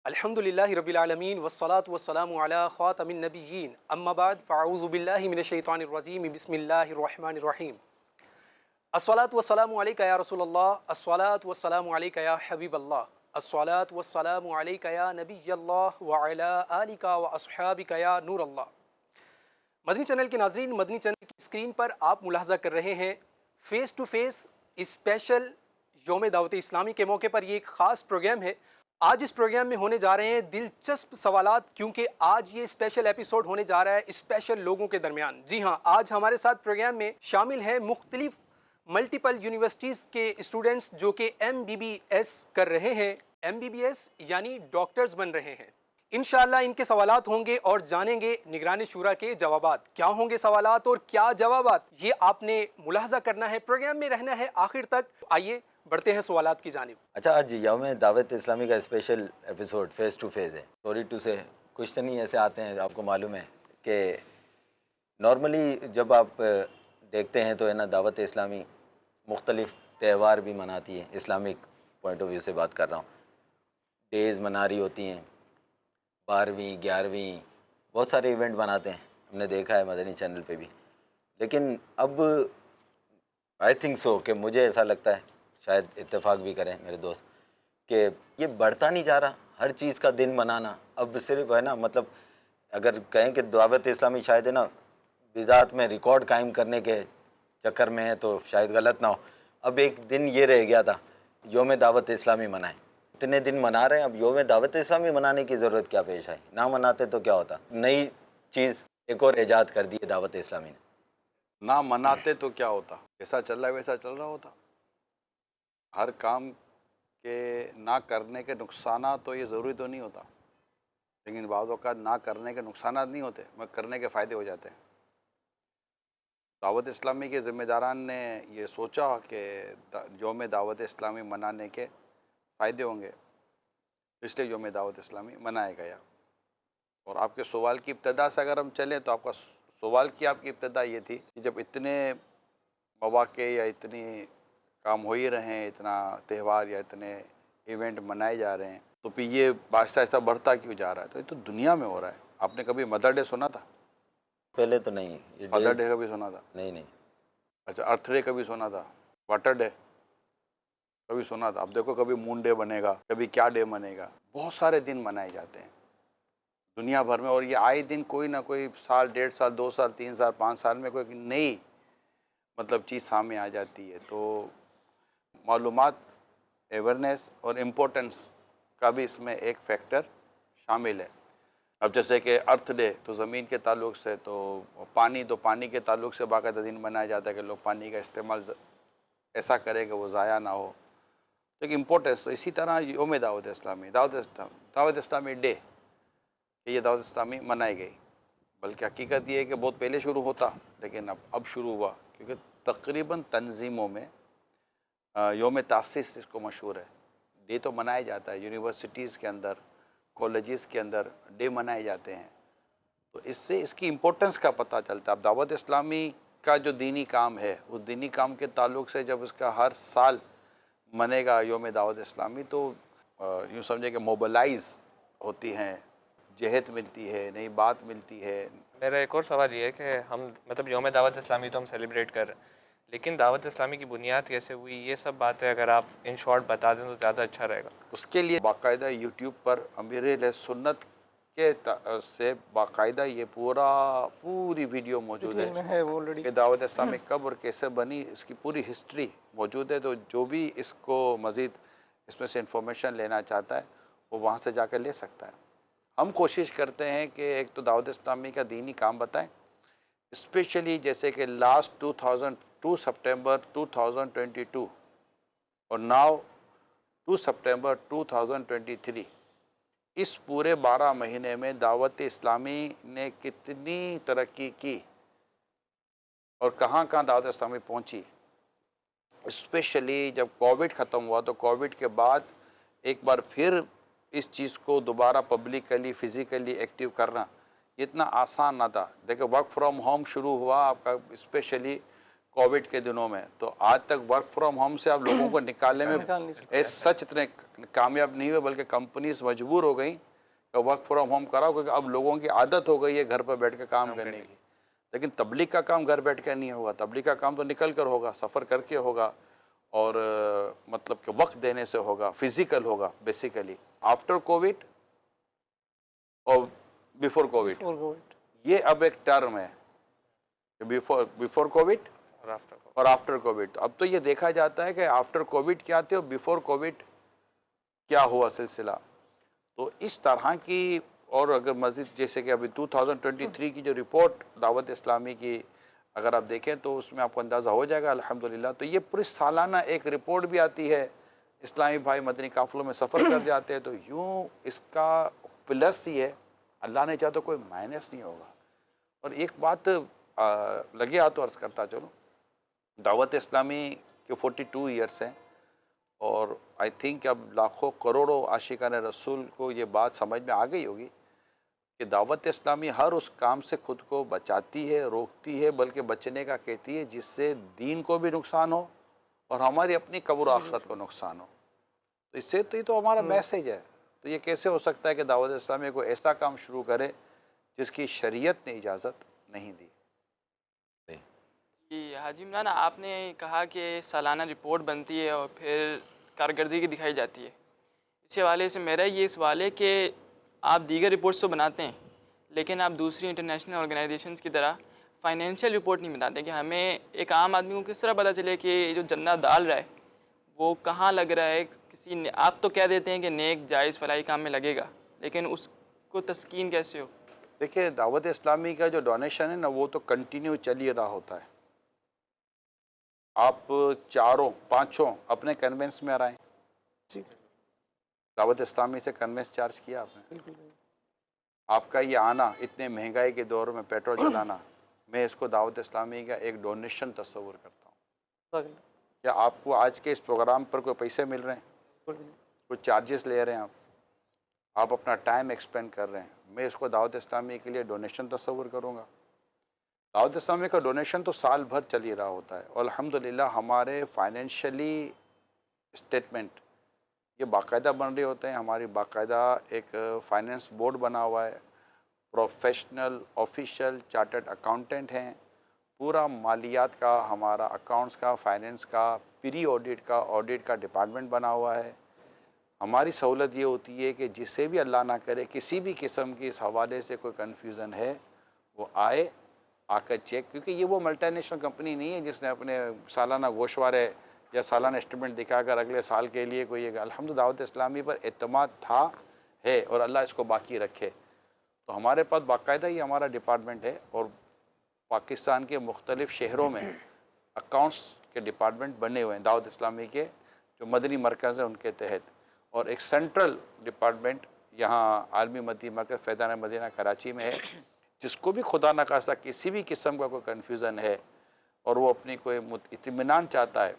الحمد للہ رب العالمین والصلاة والسلام علی خاتم النبیین اما بعد فاعوذ باللہ من الشیطان الرجیم بسم اللہ الرحمن الرحیم الصلاة والسلام علیکہ یا رسول اللہ، الصلاة والسلام علیکہ یا حبیب اللہ، الصلاة والسلام علیکہ یا نبی اللہ وعلی آلکہ واصحابکہ یا نور اللہ۔ مدنی چینل کے ناظرین، مدنی چینل کی اسکرین پر آپ ملاحظہ کر رہے ہیں فیس ٹو فیس اسپیشل یوم دعوت اسلامی کے موقع پر یہ ایک خاص پروگرام ہے۔ آج اس پروگرام میں ہونے جا رہے ہیں دلچسپ سوالات، کیونکہ آج یہ اسپیشل ایپیسوڈ ہونے جا رہا ہے اسپیشل لوگوں کے درمیان۔ جی ہاں، آج ہمارے ساتھ پروگرام میں شامل ہیں مختلف ملٹیپل یونیورسٹیز کے اسٹوڈنٹس جو کہ MBBS کر رہے ہیں۔ MBBS یعنی ڈاکٹرز بن رہے ہیں۔ انشاءاللہ ان کے سوالات ہوں گے اور جانیں گے نگران شورا کے جوابات۔ کیا ہوں گے سوالات اور کیا جوابات، یہ آپ نے ملاحظہ کرنا ہے، پروگرام میں رہنا ہے آخر تک۔ آئیے بڑھتے ہیں سوالات کی جانب۔ اچھا، آج یوم دعوت اسلامی کا special episode face to face ہے۔ سوری ٹو سے کوشچن ہی ایسے آتے ہیں، آپ کو معلوم ہے کہ نارملی جب آپ دیکھتے ہیں تو ہے نا، دعوت اسلامی مختلف تہوار بھی مناتی ہے، اسلامک پوائنٹ آف ویو سے بات کر رہا ہوں۔ ڈیز منا رہی ہوتی ہیں، 12ویں 11ویں بہت سارے ایونٹ بناتے ہیں، ہم نے دیکھا ہے مدنی چینل پہ بھی۔ لیکن اب آئی تھنک سو کہ مجھے ایسا لگتا ہے، شاید اتفاق بھی کریں میرے دوست، کہ یہ بڑھتا نہیں جا رہا ہر چیز کا دن منانا۔ اب صرف ہے نا، مطلب اگر کہیں کہ دعوت اسلامی شاید ہے نا بدعت میں ریکارڈ قائم کرنے کے چکر میں ہے تو شاید غلط نہ ہو، اب ایک دن یہ رہ گیا تھا یوم دعوت اسلامی منائیں۔ اتنے دن منا رہے ہیں، اب یوم دعوت اسلامی منانے کی ضرورت کیا پیش آئی؟ نہ مناتے تو کیا ہوتا؟ نئی چیز ایک اور ایجاد کر دی ہے دعوت اسلامی نے۔ نہ مناتے تو کیا ہوتا؟ جیسا چل رہا ہے ویسا چل رہا ہوتا۔ ہر کام کے نہ کرنے کے نقصانات تو یہ ضروری تو نہیں ہوتا، لیکن بعض اوقات نہ کرنے کے نقصانات نہیں ہوتے مگر کرنے کے فائدے ہو جاتے ہیں۔ دعوت اسلامی کے ذمہ داران نے یہ سوچا کہ یوم دعوت اسلامی منانے کے فائدے ہوں گے، اس لیے یوم دعوت اسلامی منایا گیا۔ اور آپ کے سوال کی ابتدا سے اگر ہم چلیں تو آپ کا سوال کی آپ کی ابتدا یہ تھی کہ جب اتنے مواقع یا اتنی کام ہو ہی رہے ہیں، اتنا تہوار یا اتنے ایونٹ منائے جا رہے ہیں، تو پھر یہ آہستہ آہستہ بڑھتا کیوں جا رہا ہے؟ تو یہ تو دنیا میں ہو رہا ہے۔ آپ نے کبھی مدر ڈے سنا تھا؟ پہلے تو نہیں، یہ فادر days- ڈے کبھی سنا تھا؟ نہیں۔ اچھا، ارتھ ڈے کبھی سنا تھا؟ واٹر ڈے کبھی سنا تھا؟ اب دیکھو کبھی مون ڈے بنے گا، کبھی کیا ڈے بنے گا، بہت سارے دن منائے جاتے ہیں دنیا بھر میں، اور یہ آئے دن کوئی نہ کوئی سال، 1.5 سال، 2 سال، 3 سال، 5 سال میں کوئی نئی چیز سامنے آ جاتی ہے۔ تو معلومات، ایورنیس اور امپورٹنس کا بھی اس میں ایک فیکٹر شامل ہے۔ اب جیسے کہ ارتھ ڈے تو زمین کے تعلق سے، تو پانی کے تعلق سے باقاعدہ دن منایا جاتا ہے کہ لوگ پانی کا استعمال ایسا کرے کہ وہ ضائع نہ ہو، تو ایک امپورٹنس۔ تو اسی طرح یوم دعوت اسلامی، دعوت اسلامی ڈے، کہ یہ دعوت اسلامی منائی گئی، بلکہ حقیقت یہ ہے کہ بہت پہلے شروع ہوتا، لیکن اب شروع ہوا، کیونکہ تقریباً تنظیموں میں یوم تاسیس اس کو مشہور ہے، ڈے تو منایا جاتا ہے، یونیورسٹیز کے اندر، کالجز کے اندر ڈے منائے جاتے ہیں، تو اس سے اس کی امپورٹنس کا پتہ چلتا ہے۔ اب دعوت اسلامی کا جو دینی کام ہے، اس دینی کام کے تعلق سے جب اس کا ہر سال منے گا یوم دعوت اسلامی، تو یوں سمجھے کہ موبلائز ہوتی ہیں، جہت ملتی ہے، نئی بات ملتی ہے۔ میرا ایک اور سوال یہ ہے کہ ہم یوم دعوت اسلامی تو ہم سیلیبریٹ کر رہے ہیں، لیکن دعوت اسلامی کی بنیاد کیسے ہوئی، یہ سب باتیں اگر آپ ان شارٹ بتا دیں تو زیادہ اچھا رہے گا۔ اس کے لیے باقاعدہ یوٹیوب پر امیر اہل سنت کے سے باقاعدہ یہ پوری ویڈیو موجود ہے کہ دعوت اسلامی کب اور کیسے بنی، اس کی پوری ہسٹری موجود ہے۔ تو جو بھی اس کو مزید اس میں سے انفارمیشن لینا چاہتا ہے وہ وہاں سے جا کے لے سکتا ہے۔ ہم کوشش کرتے ہیں کہ ایک تو دعوت اسلامی کا دینی کام بتائیں، اسپیشلی جیسے کہ لاسٹ 2 سپٹمبر 2022 اور ناؤ 2 سپٹمبر 2023، اس پورے 12 مہینے میں دعوت اسلامی نے کتنی ترقی کی اور کہاں کہاں دعوت اسلامی پہنچی۔ اسپیشلی جب کووڈ ختم ہوا تو کووڈ کے بعد ایک بار پھر اس چیز کو دوبارہ پبلکلی، فزیکلی ایکٹیو کرنا یہ اتنا آسان نہ تھا۔ دیکھیں، ورک فرام ہوم شروع ہوا آپ کا اسپیشلی کووڈ کے دنوں میں، تو آج تک ورک فرام ہوم سے اب لوگوں کو نکالنے میں سچ اتنے کامیاب نہیں ہوئے، بلکہ کمپنیز مجبور ہو گئیں کہ ورک فرام ہوم کراؤ، کیونکہ اب لوگوں کی عادت ہو گئی ہے گھر پر بیٹھ کے کام کرنے کی۔ لیکن تبلیغ کا کام گھر بیٹھ کے نہیں ہوگا، تبلیغ کا کام تو نکل کر ہوگا، سفر کر کے ہوگا، اور مطلب کہ وقت دینے سے ہوگا، فزیکل ہوگا بیسیکلی۔ آفٹر کووڈ اور بیفور کووڈ، یہ اب ایک ٹرم ہے کہ بیفور کووڈ اور آفٹر کووڈ۔ اب تو یہ دیکھا جاتا ہے کہ آفٹر کووڈ کیا تھے اور بیفور کووڈ کیا ہوا سلسلہ۔ تو اس طرح کی، اور اگر مزید جیسے کہ ابھی 2023 کی جو رپورٹ دعوت اسلامی کی اگر آپ دیکھیں تو اس میں آپ کو اندازہ ہو جائے گا الحمدللہ۔ تو یہ پوری سالانہ ایک رپورٹ بھی آتی ہے، اسلامی بھائی مدنی قافلوں میں سفر کر جاتے ہیں، تو یوں اس کا پلس ہی ہے، اللہ نے چاہا تو کوئی مائنس نہیں ہوگا۔ اور ایک بات لگے ہاتھ تو عرض کرتا چلو، دعوت اسلامی کے 42 ایئرس ہیں، اور آئی تھنک اب لاکھوں کروڑوں عاشقان رسول کو یہ بات سمجھ میں آ گئی ہوگی کہ دعوت اسلامی ہر اس کام سے خود کو بچاتی ہے، روکتی ہے، بلکہ بچنے کا کہتی ہے جس سے دین کو بھی نقصان ہو اور ہماری اپنی قبر و آخرت کو نقصان ہو۔ تو اس سے تو یہ تو ہمارا میسیج ہے۔ تو یہ کیسے ہو سکتا ہے کہ دعوت اسلامی کو ایسا کام شروع کرے جس کی شریعت نے اجازت نہیں دی؟ جی حاجی عمران، آپ نے کہا کہ سالانہ رپورٹ بنتی ہے اور پھر کارکردگی دکھائی جاتی ہے۔ اس حوالے سے میرا یہ سوال ہے کہ آپ دیگر رپورٹس تو بناتے ہیں، لیکن آپ دوسری انٹرنیشنل آرگنائزیشنز کی طرح فائنینشیل رپورٹ نہیں بناتے کہ ہمیں ایک عام آدمی کو کس طرح پتہ چلے کہ جو چندہ ڈال رہا ہے وہ کہاں لگ رہا ہے۔ کسی نے آپ تو کہہ دیتے ہیں کہ نیک جائز فلاحی کام میں لگے گا، لیکن اس کو تسکین کیسے ہو؟ دیکھیے، دعوت اسلامی کا جو ڈونیشن ہے نا، وہ تو کنٹینیو چل ہی رہا ہوتا ہے۔ آپ چاروں پانچوں اپنے کنوینس میں آئیں، دعوت اسلامی سے کنوینس چارج کیا آپ نے؟ آپ کا یہ آنا اتنے مہنگائی کے دور میں پیٹرول چلانا، میں اس کو دعوت اسلامی کا ایک ڈونیشن تصور کرتا ہوں۔ کیا آپ کو آج کے اس پروگرام پر کوئی پیسے مل رہے ہیں؟ کوئی چارجز لے رہے ہیں آپ اپنا ٹائم ایکسپینڈ کر رہے ہیں، میں اس کو دعوت اسلامی کے لیے ڈونیشن تصور کروں گا؟ دعوت اسلامی کا ڈونیشن تو سال بھر چل ہی رہا ہوتا ہے، اور الحمدللہ ہمارے فائنینشلی اسٹیٹمنٹ یہ باقاعدہ بن رہے ہوتے ہیں۔ ہماری باقاعدہ ایک فائنینس بورڈ بنا ہوا ہے، پروفیشنل آفیشیل چارٹرڈ اکاؤنٹنٹ ہیں، پورا مالیات کا، ہمارا اکاؤنٹس کا، فائنینس کا، پری آڈٹ کا ڈپارٹمنٹ بنا ہوا ہے۔ ہماری سہولت یہ ہوتی ہے کہ جسے بھی اللہ نہ کرے کسی بھی قسم کی اس حوالے سے کوئی کنفیوژن ہے، وہ آئے، آ کر چیک، کیونکہ یہ وہ ملٹی نیشنل کمپنی نہیں ہے جس نے اپنے سالانہ گوشوارے یا سالانہ اسٹیٹمنٹ دکھا کر اگلے سال کے لیے کوئی الحمد دعوت اسلامی پر اعتماد تھا، ہے، اور اللہ اس کو باقی رکھے۔ تو ہمارے پاس باقاعدہ ہی ہمارا ڈپارٹمنٹ ہے، اور پاکستان کے مختلف شہروں میں اکاؤنٹس کے ڈپارٹمنٹ بنے ہوئے ہیں دعوت اسلامی کے، جو مدنی مرکز ہیں ان کے تحت، اور ایک سینٹرل ڈپارٹمنٹ یہاں عالمی مدنی مرکز فیضان مدینہ کراچی میں ہے، جس کو بھی خدا نخواستہ کسی بھی قسم کا کوئی کنفیوژن ہے اور وہ اپنی کوئی اطمینان چاہتا ہے،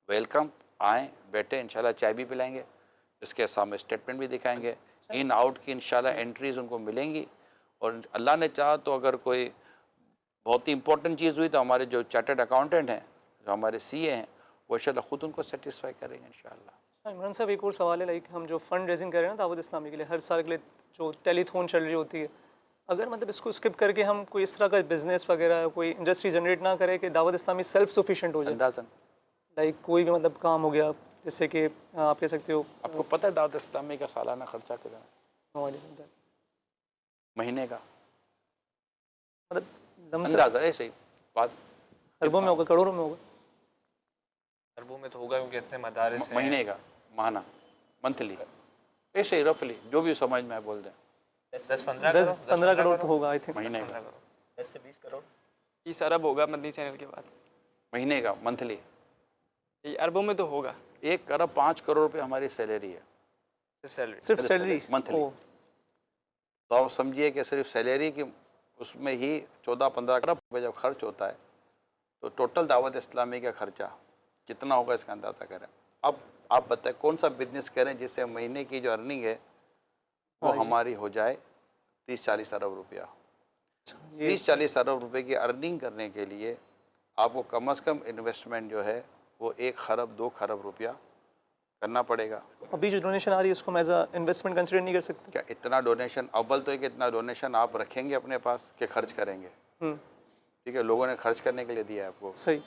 ویلکم، آئیں، بیٹھیں، انشاءاللہ چائے بھی پلائیں گے، اس کے سامنے اسٹیٹمنٹ بھی دکھائیں گے، ان آؤٹ کی انشاءاللہ انٹریز ان کو ملیں گی، اور اللہ نے چاہا تو اگر کوئی بہت ہی امپورٹنٹ چیز ہوئی تو ہمارے جو چارٹرڈ اکاؤنٹنٹ ہیں، جو ہمارے سی اے ہیں، وہ انشاءاللہ خود ان کو سیٹسفائی کریں گے انشاءاللہ۔ عمران صاحب، ایک اور سوال ہے، لائک ہم جو فنڈ ریزنگ کر رہے ہیں نا دعوت اسلامی کے لیے، ہر سال کے لیے جو ٹیلی تھون چل رہی ہوتی ہے، اگر مطلب اس کو اسکپ کر کے ہم کوئی اس طرح کا بزنس وغیرہ کوئی انڈسٹری جنریٹ نہ کرے کہ دعوت اسلامی سیلف سفیشینٹ ہو جائے، اندازاً لائک کوئی بھی مطلب کام ہو گیا، جیسے کہ آپ کہہ سکتے ہو آپ کو پتہ ہے دعوت اسلامی کا سالانہ خرچہ کتنا ہے؟ مہینے کا مطلب اندازہ ایسے ہی بات اربوں میں ہوگا، کروڑوں میں ہوگا؟ اربوں میں تو ہوگا کیونکہ اتنے مدارس ہیں۔ مہینے کا، ماہانہ، منتھلی، ایسے ہی رفلی جو بھی سمجھ میں بول دیں، 10-15 کروڑ تو ہوگا آئی تھنک، مہینے کا، 10 سے 20 کروڑ 30 ارب ہوگا مدنی چینل کے بعد، مہینے کا، منتھلی اربوں میں تو ہوگا۔ 1 ارب 5 کروڑ روپے ہماری سیلری ہے، صرف سیلری منتھلی۔ تو آپ سمجھیے کہ صرف سیلری کی اس میں ہی 14-15 ارب روپے جب خرچ ہوتا ہے تو ٹوٹل دعوت اسلامی کا خرچہ کتنا ہوگا اس کا اندازہ کریں۔ اب آپ بتائیں کون سا بزنس کریں جس سے مہینے کی جو ارننگ ہے وہ ہماری ہو جائے 30-40 ارب روپیہ۔ 30-40 ارب روپے کی ارننگ کرنے کے لیے آپ کو کم از کم انویسٹمنٹ جو ہے وہ 1 خرب 2 خرب روپیہ کرنا پڑے گا. ابھی جو ڈونیشن آ رہی ہے اس کو ہم ایز اے انویسٹمنٹ کنسیڈر نہیں کر سکتے؟ کیا اتنا ڈونیشن، اول تو ایک اتنا ڈونیشن آپ رکھیں گے اپنے پاس کہ خرچ کریں گے؟ ٹھیک ہے، لوگوں نے خرچ کرنے کے لیے دیا ہے آپ کو. صحیح.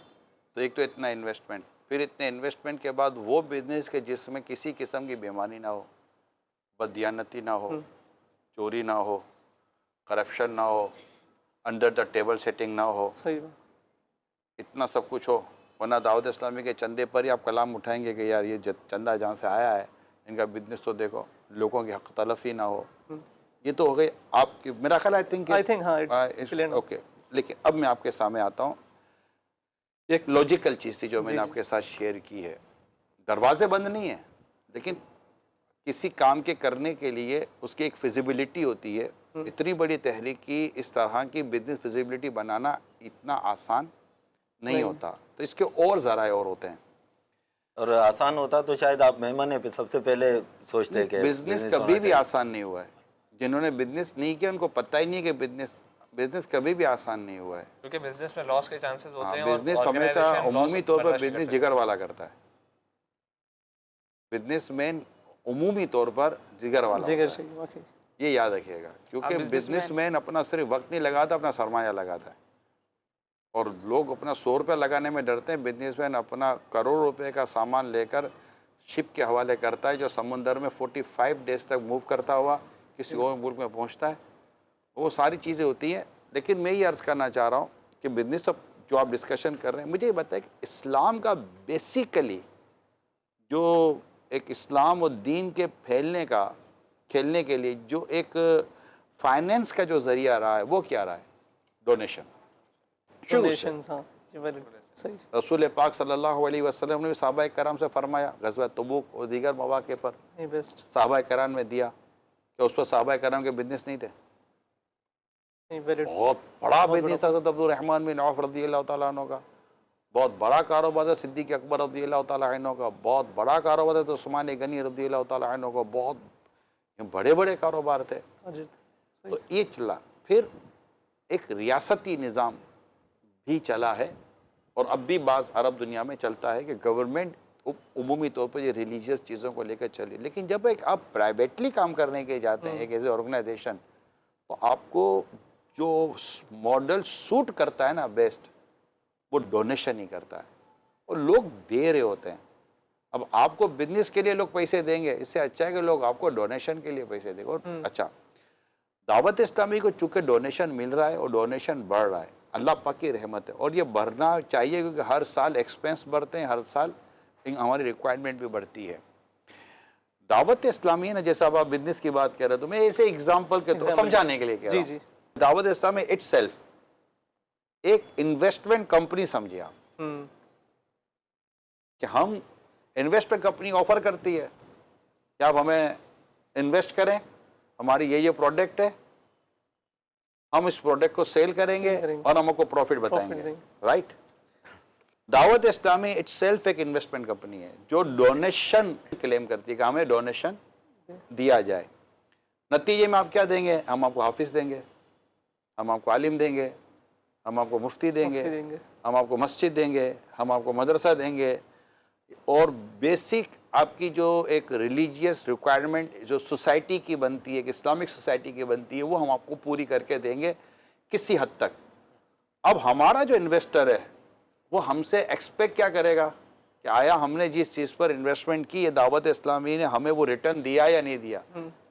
تو ایک تو اتنا انویسٹمنٹ، پھر اتنے انویسٹمنٹ کے بعد وہ بزنس کے جس میں کسی قسم کی بیماری نہ ہو، بددیانتی نہ ہو، چوری نہ ہو، کرپشن نہ ہو، انڈر دا ٹیبل سیٹنگ نہ ہو، صحیح بات. اتنا سب کچھ ہو. ورنہ دعوت اسلامی کے چندے پر ہی آپ کلام اٹھائیں گے کہ یار یہ چندہ جہاں سے آیا ہے ان کا بزنس تو دیکھو، لوگوں کی حق تلفی نہ ہو. یہ تو ہو گئی آپ کی، میرا خیال اوکے. لیکن اب میں آپ کے سامنے آتا ہوں، ایک لوجیکل چیز تھی جو میں نے آپ کے ساتھ شیئر کی ہے. دروازے بند نہیں ہیں، لیکن کسی کام کے کرنے کے لیے اس کی ایک فیزیبلٹی ہوتی ہے. اتنی بڑی تحریک کی اس طرح کی بزنس فیزیبلٹی بنانا اتنا آسان نہیں ہوتا. تو اس کے اور ذرائع اور ہوتے ہیں. اور آسان ہوتا تو شاید آپ مہمان پہ سب سے پہلے سوچتے کہ بزنس کبھی بھی آسان نہیں ہوا ہے. جنہوں نے بزنس نہیں کیا ان کو پتہ ہی نہیں کہ بزنس کبھی بھی آسان نہیں ہوا ہے. کیونکہ بزنس میں لاس کے چانسز ہوتے ہیں. بزنس ہمیشہ عمومی طور پر بزنس جگر والا کرتا ہے. بزنس مین عمومی طور پر جگر والا ہوتا ہے. یہ یاد رکھیے گا، کیونکہ بزنس مین اپنا صرف وقت نہیں لگاتا، اپنا سرمایہ لگاتا ہے. اور لوگ اپنا 100 روپے لگانے میں ڈرتے ہیں. بزنس مین اپنا کروڑ روپے کا سامان لے کر شپ کے حوالے کرتا ہے، جو سمندر میں 45 ڈیز تک موو کرتا ہوا کسی اور ملک میں پہنچتا ہے. وہ ساری چیزیں ہوتی ہیں. لیکن میں یہ عرض کرنا چاہ رہا ہوں کہ بزنس جو آپ ڈسکشن کر رہے ہیں، مجھے یہ بتائیں کہ اسلام کا بیسیکلی جو ایک اسلام و دین کے کھیلنے کے لیے جو ایک فائنینس کا جو ذریعہ رہا ہے وہ کیا رہا ہے؟ ڈونیشن. رسول پاک صلی اللہ علیہ وسلم نے صحابہ کرام سے فرمایا، غزوہ تبوک اور دیگر مواقع پر صحابہ کرام میں دیا کہ اس وقت صحابہ کرام کے بزنس نہیں تھے. بہت بڑا بزنس حضرت عبد الرحمن بن عوف رضی اللہ تعالیٰ عنہ کا، بہت بڑا کاروبار ہے صدیق اکبر رضی اللہ تعالیٰ عنہ کا، بہت بڑا کاروبار ہے عثمان غنی رضی اللہ تعالیٰ عنہ کا، بہت بڑے بڑے کاروبار تھے. تو یہ چلا. پھر ایک ریاستی نظام بھی چلا ہے، اور اب بھی بعض عرب دنیا میں چلتا ہے کہ گورنمنٹ عمومی طور پر یہ ریلیجیس چیزوں کو لے کر چلی. لیکن جب ایک آپ پرائیویٹلی کام کرنے کے جاتے ہیں ایک ایز اے آرگنائزیشن، تو آپ کو جو ماڈل سوٹ کرتا ہے نا بیسٹ، وہ ڈونیشن ہی کرتا ہے. اور لوگ دے رہے ہوتے ہیں. اب آپ کو بزنس کے لیے لوگ پیسے دیں گے، اس سے اچھا ہے کہ لوگ آپ کو ڈونیشن کے لیے پیسے دیں گے. اور اچھا، دعوت اسلامی کو چونکہ ڈونیشن مل رہا ہے اور ڈونیشن بڑھ رہا ہے، اللہ پاک کی رحمت ہے. اور یہ بڑھنا چاہیے کیونکہ ہر سال ایکسپینس بڑھتے ہیں، ہر سال ہماری ریکوائرمنٹ بھی بڑھتی ہے. دعوت اسلامی ہے نا، جیسا آپ بزنس کی بات کر رہے تو میں ایسے اگزامپل کے طور سمجھانے کے لیے کہہ رہا ہوں. دعوت اسلامی اٹ سیلف ایک انویسٹمنٹ کمپنی سمجھے آپ، کہ ہم انویسٹمنٹ کمپنی آفر کرتی ہے کہ آپ ہمیں انویسٹ کریں، ہماری یہ پروڈکٹ ہے، ہم اس پروڈکٹ کو سیل کریں گے اور ہم آپ کو پروفٹ بتائیں گے. رائٹ. دعوت اسلامی اٹ سیلف ایک انویسٹمنٹ کمپنی ہے جو ڈونیشن کلیم کرتی ہے کہ ہمیں ڈونیشن دیا جائے. نتیجے میں آپ کیا دیں گے؟ ہم آپ کو حافظ دیں گے، ہم آپ کو عالم دیں گے، ہم آپ کو مفتی دیں گے، ہم آپ کو مسجد دیں گے، ہم آپ کو مدرسہ دیں گے. اور بیسک آپ کی جو ایک ریلیجیس ریکوائرمنٹ جو سوسائٹی کی بنتی ہے، ایک اسلامک سوسائٹی کی بنتی ہے، وہ ہم آپ کو پوری کر کے دیں گے کسی حد تک. اب ہمارا جو انویسٹر ہے وہ ہم سے ایکسپیکٹ کیا کرے گا کہ آیا ہم نے جس چیز پر انویسٹمنٹ کی ہے دعوت اسلامی نے ہمیں وہ ریٹرن دیا یا نہیں دیا.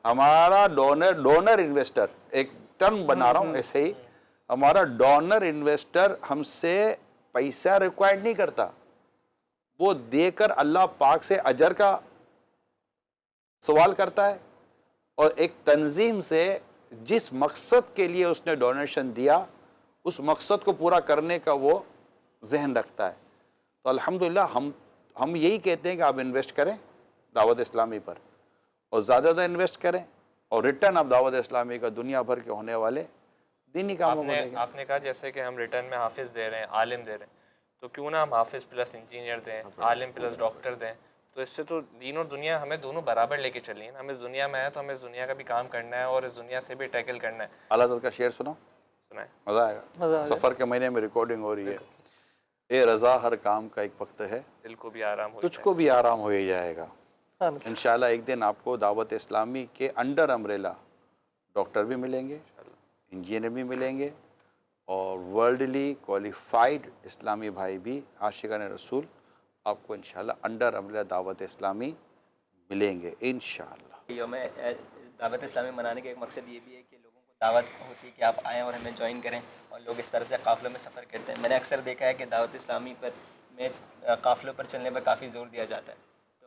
ہمارا ڈونر انویسٹر، ایک ٹرم بنا رہا ہوں ایسے ہی، ہمارا ڈونر انویسٹر ہم سے پیسہ ریکوائرڈ نہیں کرتا، وہ دے کر اللہ پاک سے اجر کا سوال کرتا ہے. اور ایک تنظیم سے جس مقصد کے لیے اس نے ڈونیشن دیا اس مقصد کو پورا کرنے کا وہ ذہن رکھتا ہے. تو الحمدللہ ہم یہی کہتے ہیں کہ آپ انویسٹ کریں دعوت اسلامی پر، اور زیادہ زیادہ انویسٹ کریں، اور ریٹرن آپ دعوت اسلامی کا دنیا بھر کے ہونے والے دینی کاموں کو دیں گے. آپ نے کہا جیسے کہ ہم ریٹرن میں حافظ دے رہے ہیں، عالم دے رہے ہیں، تو کیوں نہ ہم حافظ پلس انجینئر دیں، عالم پلس ڈاکٹر دیں. تو اس سے تو دین اور دنیا ہمیں دونوں برابر لے کے چلی ہیں. ہم اس دنیا میں ہیں تو ہمیں اس دنیا کا بھی کام کرنا ہے اور اس دنیا سے بھی ٹیکل کرنا ہے. اللہ تعالیٰ کا شعر سنو، سنائیں. مزہ آئے گا. سفر کے مہینے میں ریکارڈنگ ہو رہی ہے. اے رضا ہر کام کا ایک وقت ہے، دل کو بھی آرام ہو تجھ کو بھی آرام ہو ہی جائے گا. ہاں انشاءاللہ ایک دن آپ کو دعوت اسلامی کے انڈر امبریلا ڈاکٹر بھی ملیں گے، انجینئر بھی ملیں گے، اور ورلڈلی کوالیفائڈ اسلامی بھائی بھی عاشقان رسول آپ کو انشاءاللہ انڈر امبریلا دعوت اسلامی ملیں گے انشاءاللہ. یوم دعوت اسلامی منانے کا ایک مقصد یہ بھی ہے کہ لوگوں کو دعوت ہوتی ہے کہ آپ آئیں اور ہمیں جوائن کریں، اور لوگ اس طرح سے قافلوں میں سفر کرتے ہیں. میں نے اکثر دیکھا ہے کہ دعوت اسلامی میں قافلوں پر چلنے پر کافی زور دیا جاتا ہے.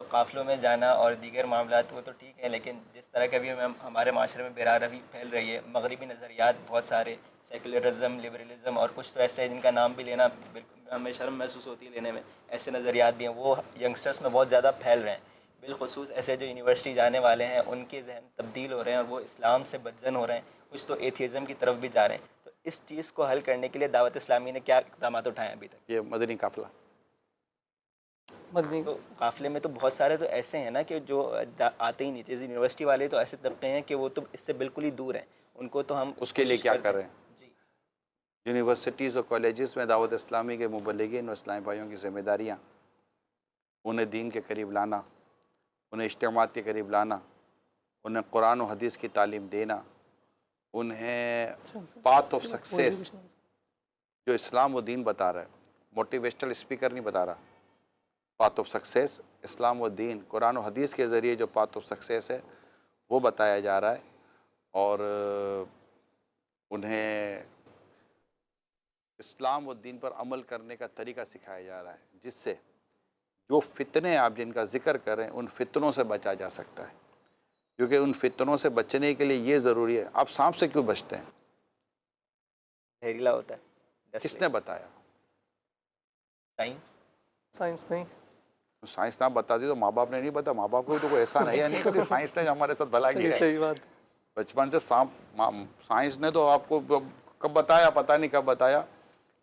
تو قافلوں میں جانا اور دیگر معاملات وہ تو ٹھیک ہے، لیکن جس طرح کا بھی ہمارے معاشرے میں بے روی پھیل رہی ہے، مغربی نظریات بہت سارے، سیکولرزم، لبرلزم، اور کچھ تو ایسے ہیں جن کا نام بھی لینا بالکل ہمیں شرم محسوس ہوتی ہے لینے میں، ایسے نظریات بھی ہیں، وہ ینگسٹرز میں بہت زیادہ پھیل رہے ہیں. بالخصوص ایسے جو یونیورسٹی جانے والے ہیں ان کے ذہن تبدیل ہو رہے ہیں اور وہ اسلام سے بدزن ہو رہے ہیں، کچھ تو ایتھیزم کی طرف بھی جا رہے ہیں. تو اس چیز کو حل کرنے کے لیے دعوت اسلامی نے کیا اقدامات اٹھائے ہیں ابھی تک؟ یہ مدنی قافلہ مدنی تو قافلے میں تو بہت سارے تو ایسے ہیں نا کہ جو آتے ہی نہیں، جیسے یونیورسٹی والے تو ایسے طبقے ہیں کہ وہ تو اس سے بالکل ہی دور ہیں، ان کو تو ہم اس کے لیے کیا کر رہے ہیں؟ جی یونیورسٹیز اور کالجز میں دعوت اسلامی کے مبلغین و اسلامی بھائیوں کی ذمہ داریاں، انہیں دین کے قریب لانا، انہیں اجتماعات کے قریب لانا، انہیں قرآن و حدیث کی تعلیم دینا، انہیں پاتھ آف سکسیس جو اسلام و دین بتا رہا ہے، موٹیویشنل اسپیکر نہیں بتا رہا، پاتھ آف سکسیس اسلام و دین قرآن و حدیث کے ذریعے جو پاتھ آف سکسیس ہے وہ بتایا جا رہا ہے، اور انہیں اسلام و دین پر عمل کرنے کا طریقہ سکھایا جا رہا ہے، جس سے جو فتنے آپ جن کا ذکر کریں ان فتنوں سے بچا جا سکتا ہے. کیونکہ ان فتنوں سے بچنے کے لیے یہ ضروری ہے. آپ سانپ سے کیوں بچتے ہیں؟ زہریلا ہوتا ہے. کس نے بتایا؟ سائنس نہیں. سائنس نہ بتا دی تو ماں باپ نے نہیں بتا، ماں باپ کو تو کوئی ایسا نہیں ہے، نہیں کبھی سائنس نے ہمارے ساتھ بھلا کیا ہے. صحیح بات. بچپن سے سائنس نے تو آپ کو کب بتایا، پتہ نہیں کب بتایا،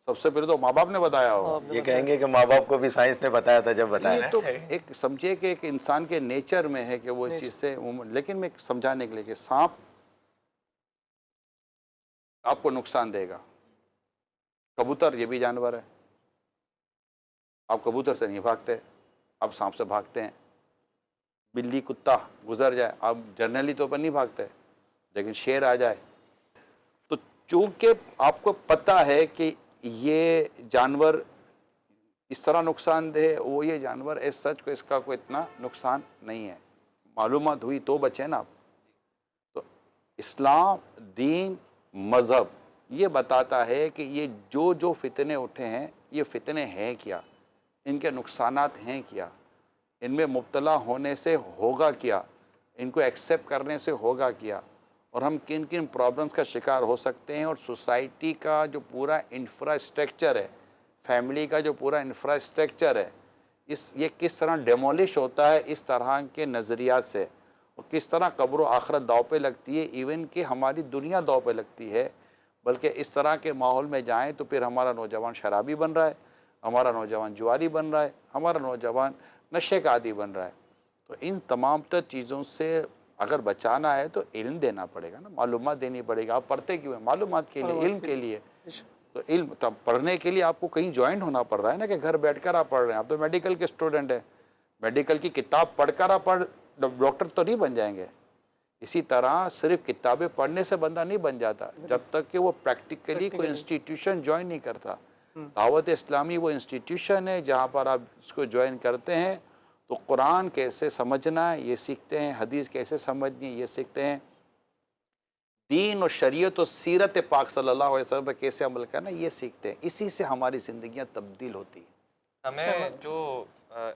سب سے پہلے تو ماں باپ نے بتایا ہوگا. یہ کہیں گے کہ ماں باپ کو بھی سائنس نے بتایا تھا جب بتایا. یہ تو ایک سمجھے کہ ایک انسان کے نیچر میں ہے کہ وہ چیز سے، لیکن میں سمجھانے کے لیے کہ سانپ آپ کو نقصان دے گا. کبوتر یہ بھی جانور ہے، آپ کبوتر سے نہیں بھاگتے، آپ سانپ سے بھاگتے ہیں. بلی کتا گزر جائے آپ جنرلی طور پر نہیں بھاگتے، لیکن شیر آ جائے تو چونکہ آپ کو پتہ ہے کہ یہ جانور اس طرح نقصان دہ، وہ یہ جانور ایس سچ کو اس کا کوئی اتنا نقصان نہیں ہے، معلومات ہوئی تو بچے نا آپ. تو اسلام، دین، مذہب یہ بتاتا ہے کہ یہ جو فتنے اٹھے ہیں یہ فتنے ہیں کیا، ان کے نقصانات ہیں کیا، ان میں مبتلا ہونے سے ہوگا کیا، ان کو ایکسیپٹ کرنے سے ہوگا کیا، اور ہم کن کن پرابلمس کا شکار ہو سکتے ہیں، اور سوسائٹی کا جو پورا انفراسٹرکچر ہے، فیملی کا جو پورا انفراسٹرکچر ہے، یہ کس طرح ڈیمولش ہوتا ہے اس طرح کے نظریات سے، اور کس طرح قبر و آخرت داؤ پہ لگتی ہے، ایون کہ ہماری دنیا داؤ پہ لگتی ہے. بلکہ اس طرح کے ماحول میں جائیں تو پھر ہمارا نوجوان شرابی بن رہا ہے، ہمارا نوجوان جواری بن رہا ہے، ہمارا نوجوان نشے کا عادی بن رہا ہے. تو ان تمام تر چیزوں سے اگر بچانا ہے تو علم دینا پڑے گا نا، معلومات دینی پڑے گا. آپ پڑھتے کیوں ہیں؟ معلومات کے لیے، علم کے لیے. تو علم پڑھنے کے لیے آپ کو کہیں جوائن ہونا پڑ رہا ہے نا، کہ گھر بیٹھ کر آپ پڑھ رہے ہیں. آپ تو میڈیکل کے اسٹوڈنٹ ہیں، میڈیکل کی کتاب پڑھ کر آپ ڈاکٹر تو نہیں بن جائیں گے. اسی طرح صرف کتابیں پڑھنے سے بندہ نہیں بن جاتا جب تک کہ وہ پریکٹیکلی کوئی انسٹیٹیوشن جوائن نہیں کرتا. دعوت اسلامی وہ انسٹیٹیوشن ہے جہاں پر آپ اس کو جوائن کرتے ہیں تو قرآن کیسے سمجھنا ہے یہ سیکھتے ہیں، حدیث کیسے سمجھنی ہے یہ سیکھتے ہیں، دین و شریعت و سیرت پاک صلی اللہ علیہ وسلم پر کیسے عمل کرنا یہ سیکھتے ہیں. اسی سے ہماری زندگیاں تبدیل ہوتی ہیں. ہمیں جو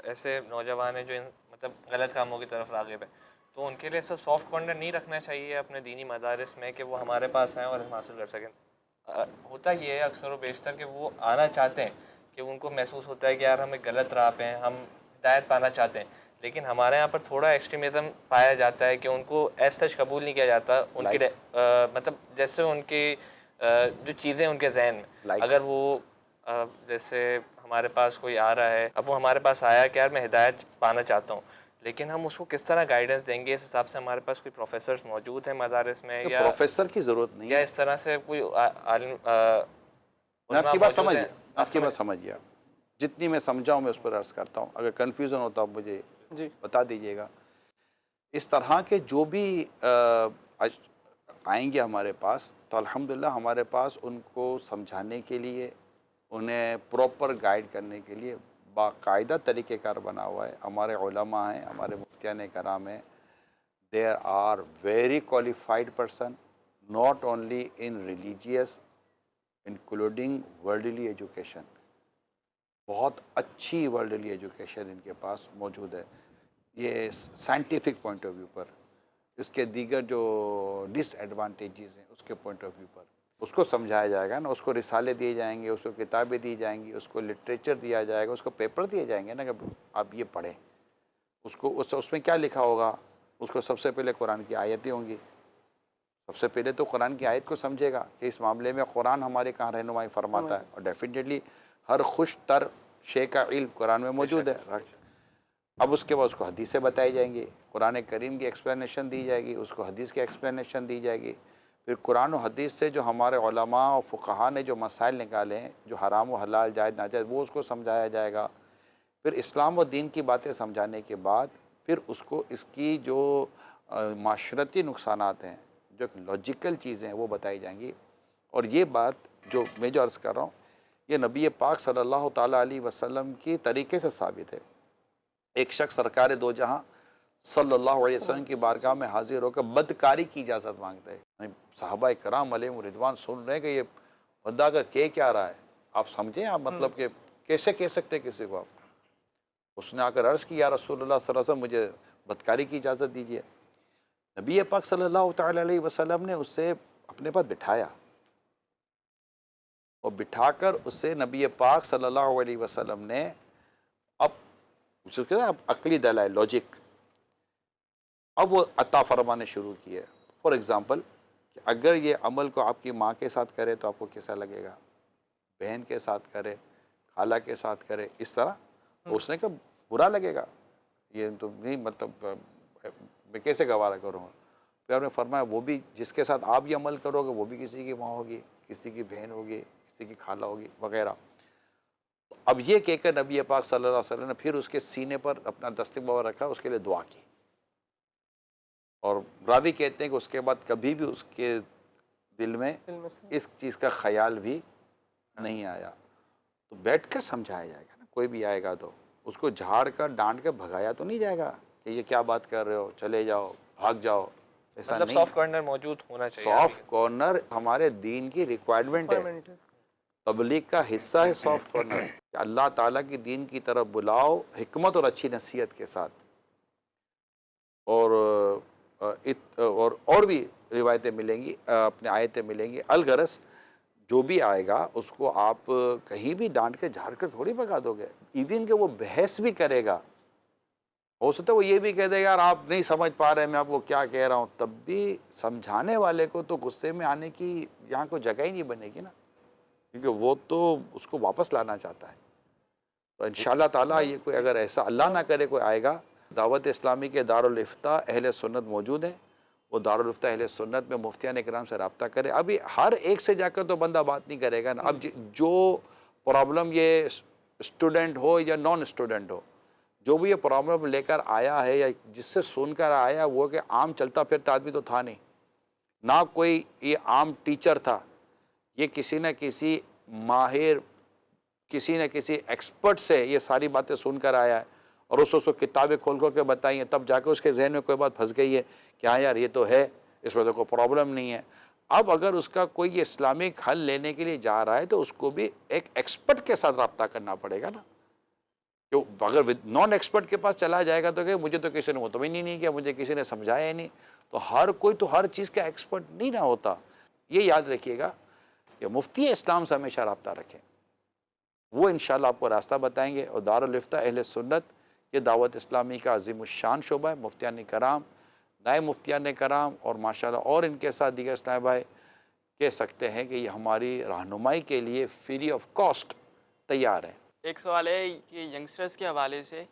ایسے نوجوان ہیں جو مطلب غلط کاموں کی طرف راغب ہے، تو ان کے لیے ایسا سافٹ کارنر نہیں رکھنا چاہیے اپنے دینی مدارس میں کہ وہ ہمارے پاس آئیں اور ہم حاصل کر سکیں. ہوتا یہ ہے اکثر و بیشتر کہ وہ آنا چاہتے ہیں، کہ ان کو محسوس ہوتا ہے کہ یار ہمیں غلط راہ پہ ہیں، ہم ہدایت پانا چاہتے ہیں، لیکن ہمارے یہاں پر تھوڑا ایکسٹریمزم پایا جاتا ہے کہ ان کو ایز سچ قبول نہیں کیا جاتا. ان کی مطلب جیسے ان کی جو چیزیں ان کے ذہن میں، اگر وہ جیسے ہمارے پاس کوئی آ رہا ہے، اب وہ ہمارے پاس آیا کہ یار میں ہدایت پانا چاہتا ہوں، لیکن ہم اس کو کس طرح گائیڈنس دیں گے؟ اس حساب سے ہمارے پاس کوئی پروفیسرز موجود ہیں مدارس میں، یا پروفیسر کی ضرورت نہیں یا ہے. اس طرح سے کوئی عالم میں آپ کی بات سمجھ گیا. جتنی میں سمجھاؤں میں اس پر عرض کرتا ہوں. اگر کنفیوژن ہو تو آپ مجھے جی بتا دیجیے گا. اس طرح کے جو بھی آئیں گے ہمارے پاس تو الحمدللہ ہمارے پاس ان کو سمجھانے کے لیے, انہیں پراپر گائیڈ کرنے کے لیے باقاعدہ طریقہ کار بنا ہوا ہے. ہمارے علماء ہیں, ہمارے مفتیان کرام ہیں, there are very qualified person, not only in religious including worldly education. بہت اچھی ورلڈلی ایجوکیشن ان کے پاس موجود ہے. یہ سائنٹیفک پوائنٹ آف ویو پر, اس کے دیگر جو ڈس ایڈوانٹیجز ہیں اس کے پوائنٹ آف ویو پر اس کو سمجھایا جائے گا نا. اس کو رسالے دیے جائیں گے, اس کو کتابیں دی جائیں گی, اس کو لٹریچر دیا جائے گا, اس کو پیپر دیے جائیں گے نا کہ آپ یہ پڑھیں. اس میں کیا لکھا ہوگا, اس کو سب سے پہلے قرآن کی آیتیں ہوں گی. سب سے پہلے تو قرآن کی آیت کو سمجھے گا کہ اس معاملے میں قرآن ہمارے کہاں رہنمائی فرماتا ہے. اور ڈیفینیٹلی ہر خوش تر شے کا علم قرآن میں موجود ہے. اب اس کے بعد اس کو حدیثیں بتائی جائیں گی, قرآن کریم کی ایکسپلینیشن دی جائے گی, اس کو حدیث کی ایکسپلینیشن دی جائے گی. پھر قرآن و حدیث سے جو ہمارے علماء و فقہا نے جو مسائل نکالے ہیں, جو حرام و حلال جائز ناجائز, وہ اس کو سمجھایا جائے گا. پھر اسلام و دین کی باتیں سمجھانے کے بعد پھر اس کو اس کی جو معاشرتی نقصانات ہیں, جو لاجیکل چیزیں ہیں وہ بتائی جائیں گی. اور یہ بات جو میں جو عرض کر رہا ہوں یہ نبی پاک صلی اللہ تعالیٰ علیہ وسلم کی طریقے سے ثابت ہے. ایک شخص سرکار دو جہاں صلی اللہ علیہ وسلم کی بارگاہ میں حاضر ہو کر بدکاری کی اجازت مانگتا ہے. صحابہ کرام علیہم رضوان سن رہے ہیں کہ یہ بندہ اگر کیا رہا ہے, آپ سمجھیں, آپ مطلب کہ کیسے کہہ سکتے کسی کو آپ. اس نے آ کر عرض کی یا رسول اللہ صلی اللہ علیہ وسلم مجھے بدکاری کی اجازت دیجیے. نبی پاک صلی اللہ تعالیٰ علیہ وسلم نے اس سے اپنے پاس بٹھایا اور بٹھا کر اس سے نبی پاک صلی اللہ علیہ وسلم نے اب عقلی دلائل لاجک اب وہ عطا فرمانے شروع کیے. فار ایگزامپل کہ اگر یہ عمل کو آپ کی ماں کے ساتھ کرے تو آپ کو کیسا لگے گا, بہن کے ساتھ کرے, خالہ کے ساتھ کرے, اس طرح اس نے کہا برا لگے گا, یہ تو نہیں, مطلب میں کیسے گوارا کروں. پھر آپ نے فرمایا وہ بھی جس کے ساتھ آپ یہ عمل کرو گے وہ بھی کسی کی ماں ہوگی, کسی کی بہن ہوگی, کسی کی خالہ ہوگی وغیرہ. اب یہ کہہ کر نبی پاک صلی اللہ علیہ وسلم نے پھر اس کے سینے پر اپنا دستک مبارک رکھا, اس کے لیے دعا کی. اور راوی کہتے ہیں کہ اس کے بعد کبھی بھی اس کے دل میں اس چیز کا خیال بھی نہیں آیا. تو بیٹھ کر سمجھایا جائے گا نا, کوئی بھی آئے گا تو اس کو جھاڑ کر ڈانٹ کر بھگایا تو نہیں جائے گا کہ یہ کیا بات کر رہے ہو, چلے جاؤ, بھاگ جاؤ. ایسا مطلب نہیں. سافٹ کارنر موجود ہونا چاہیے. سافٹ کارنر ہمارے دین کی ریکوائرمنٹ ہے, تبلیغ کا حصہ ہے سافٹ کارنر. کہ اللہ تعالیٰ کی دین کی طرف بلاؤ حکمت اور اچھی نصیحت کے ساتھ. اور بھی روایتیں ملیں گی, اپنے آیتیں ملیں گی. الغرض جو بھی آئے گا اس کو آپ کہیں بھی ڈانٹ کے جھاڑ کر تھوڑی بھگا دو گے. ایون کہ وہ بحث بھی کرے گا, ہو سکتا ہے وہ یہ بھی کہہ دے گا یار آپ نہیں سمجھ پا رہے میں آپ کو کیا کہہ رہا ہوں, تب بھی سمجھانے والے کو تو غصے میں آنے کی یہاں کوئی جگہ ہی نہیں بنے گی نا, کیونکہ وہ تو اس کو واپس لانا چاہتا ہے. تو انشاءاللہ تعالیٰ یہ کوئی اگر ایسا اللہ نہ کرے کوئی آئے گا, دعوت اسلامی کے دارالافتاء اہل سنت موجود ہیں, وہ دارالافتاء اہل سنت میں مفتیان کرام سے رابطہ کرے. ابھی ہر ایک سے جا کر تو بندہ بات نہیں کرے گا نا. اب جو پرابلم یہ اسٹوڈنٹ ہو یا نان اسٹوڈنٹ ہو, جو بھی یہ پرابلم لے کر آیا ہے یا جس سے سن کر آیا وہ کہ عام چلتا پھرتا آدمی تو تھا نہیں, نہ کوئی یہ عام ٹیچر تھا, یہ کسی نہ کسی ماہر, کسی نہ کسی ایکسپرٹ سے یہ ساری باتیں سن کر آیا ہے, اور اس کو کتابیں کھول کھول کے بتائی ہیں, تب جا کے اس کے ذہن میں کوئی بات پھنس گئی ہے کہ ہاں یار یہ تو ہے, اس میں تو کوئی پرابلم نہیں ہے. اب اگر اس کا کوئی یہ اسلامک حل لینے کے لیے جا رہا ہے تو اس کو بھی ایک ایکسپرٹ کے ساتھ رابطہ کرنا پڑے گا نا. کہ اگر نان ایکسپرٹ کے پاس چلا جائے گا تو کہ مجھے تو کسی نے مطمئن ہی نہیں کیا, مجھے کسی نے سمجھایا ہی نہیں. تو ہر کوئی تو ہر چیز کا ایکسپرٹ نہیں نہ ہوتا. یہ یاد رکھیے گا کہ مفتی اسلام سے ہمیشہ رابطہ رکھیں, وہ انشاءاللہ آپ کو راستہ بتائیں گے. اور دارالافتاء اہل سنت یہ دعوت اسلامی کا عظیم الشان شعبہ ہے. مفتیان کرام, نائب مفتیان کرام اور ماشاءاللہ اور ان کے ساتھ دیگر اسلامی بھائی کہہ سکتے ہیں کہ یہ ہماری رہنمائی کے لیے فری آف کاسٹ تیار ہیں. ایک سوال ہے کہ ینگسٹرز کے حوالے سے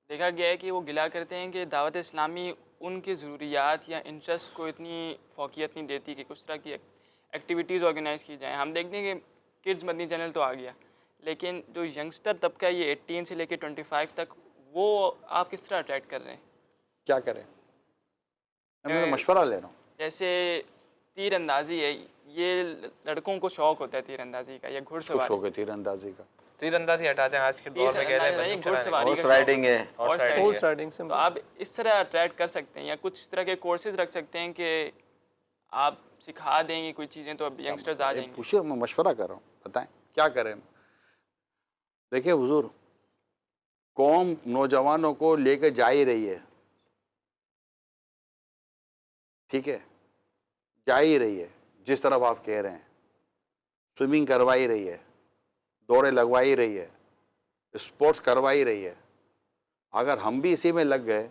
دیکھا گیا ہے کہ وہ گلا کرتے ہیں کہ دعوت اسلامی ان کے ضروریات یا انٹرسٹ کو اتنی فوقیت نہیں دیتی کہ کچھ طرح کی ایکٹیویٹیز آرگنائز کی جائیں. ہم دیکھتے ہیں کہ کڈز مدنی چینل تو آ گیا, لیکن جو ینگسٹر طبقہ یہ 18 سے لے کے 25 تک، وہ آپ کس طرح اٹریکٹ کر رہے ہیں؟ کیا کریں؟ میں تو مشورہ لے رہا ہوں. جیسے تیر اندازی ہے، یہ لڑکوں کو شوق ہوتا ہے تیر اندازی کا یا گھڑ کچھ سواری. ہو گئے تیر اندازی کا. تیر اندازی ہٹاتے ہیں آج کے دور میں، کہہ رہے ہیں گھڑ سواری ہارس رائڈنگ ہے. ہارس رائڈنگ سے تو آپ اس طرح اٹریکٹ کر سکتے ہیں، یا کچھ اس طرح کے کورسز رکھ سکتے ہیں کہ آپ سکھا دیں گے کوئی چیزیں تو اب ینگسٹرز آ جائیں گے. پوچھیے، میں مشورہ کر رہا ہوں، بتائیں کیا کریں. دیکھیے حضور، قوم نوجوانوں کو لے کے جا ہی رہی ہے، ٹھیک ہے، جا ہی رہی ہے جس طرف آپ کہہ رہے ہیں. سوئمنگ کروائی رہی ہے، دوڑیں لگوائی رہی ہے، اسپورٹس کروائی رہی ہے. اگر ہم بھی اسی میں لگ گئے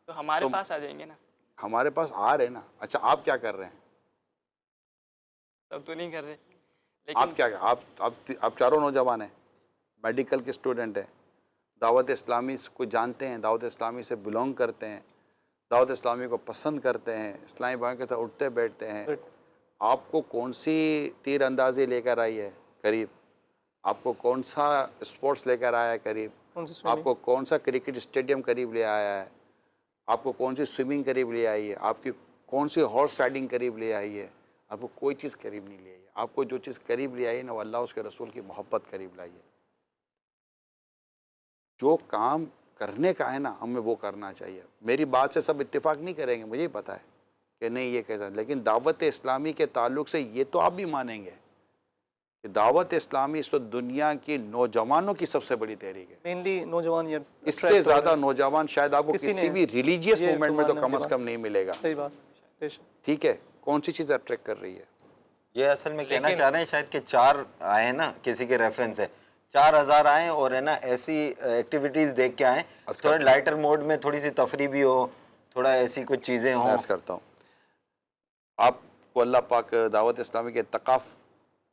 تو ہمارے پاس آ جائیں گے نا. ہمارے پاس آ رہے نا. اچھا آپ کیا کر رہے ہیں؟ تب تو نہیں کر رہے. آپ کیا آپ چاروں نوجوان ہیں، میڈیکل کے اسٹوڈنٹ ہیں، دعوت اسلامی کو جانتے ہیں، دعوت اسلامی سے بلونگ کرتے ہیں، دعوت اسلامی کو پسند کرتے ہیں، اسلامی بھائیوں کے ساتھ اٹھتے بیٹھتے ہیں. آپ کو کون سی تیر اندازی لے کر آئی ہے قریب؟ آپ کو کون سا اسپورٹس لے کر آیا ہے قریب؟ آپ کو کون سا کرکٹ اسٹیڈیم قریب لے آیا ہے؟ آپ کو کون سی سوئمنگ قریب لے آئی ہے؟ آپ کی کون سی ہارس رائڈنگ قریب لے آئی ہے؟ آپ کو کوئی چیز قریب نہیں لے آئی ہے. آپ کو جو چیز قریب لے آئی ہے نا، وہ اللہ اس کے رسول کی محبت قریب لائی ہے. جو کام کرنے کا ہے نا، ہمیں وہ کرنا چاہیے. میری بات سے سب اتفاق نہیں کریں گے، مجھے ہی پتہ ہے کہ نہیں یہ کیسا، لیکن دعوت اسلامی کے تعلق سے یہ تو آپ بھی مانیں گے کہ دعوت اسلامی اس وقت دنیا کی نوجوانوں کی سب سے بڑی تحریک ہے. مینلی نوجوان یا اس سے زیادہ نوجوان شاید آپ کو کسی بھی ریلیجیس یہ موومنٹ میں تو ماننے کم کی از بات. کم نہیں ملے گا. صحیح بات، بے شک. ٹھیک ہے، کون سی چیز اٹریکٹ کر رہی ہے؟ یہ اصل میں کہنا چاہ رہے ہیں شاید کہ 4 آئے نا، کسی کے ریفرنس ہے 4000 آئیں اور ہے نا ایسی ایکٹیویٹیز دیکھ کے آئیں، تھوڑا لائٹر موڈ میں، تھوڑی سی تفریح بھی ہو، تھوڑا ایسی کچھ چیزیں ہوں. عرض کرتا ہوں، آپ کو اللہ پاک دعوت اسلامی کے اعتکاف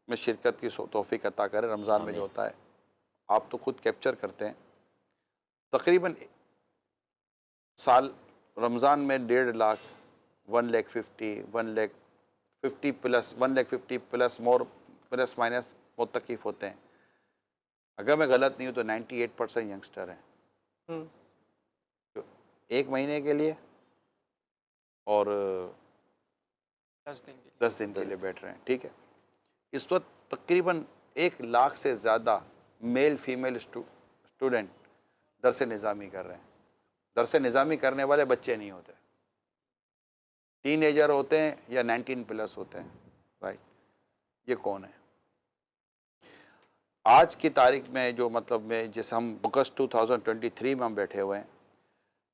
میں شرکت کی توفیق عطا کرے. رمضان میں جو ہوتا ہے آپ تو خود کیپچر کرتے ہیں، تقریباً سال رمضان میں 1.5 لاکھ 150 پلس مور پلس مائنس متقف ہوتے ہیں. اگر میں غلط نہیں ہوں تو 98% ینگسٹر ہیں جو 1 مہینے کے لیے اور 10 دن کے لیے بیٹھ رہے ہیں. ٹھیک ہے، اس وقت تقریباً 1 لاکھ سے زیادہ میل فیمیل اسٹوڈنٹ درس نظامی کر رہے ہیں. درس نظامی کرنے والے بچے نہیں ہوتے، ٹین ایجر ہوتے ہیں یا 19 پلس ہوتے ہیں. رائٹ، یہ کون ہے؟ آج کی تاریخ میں جو مطلب میں جیسے ہم اگست 2023 میں ہم بیٹھے ہوئے ہیں،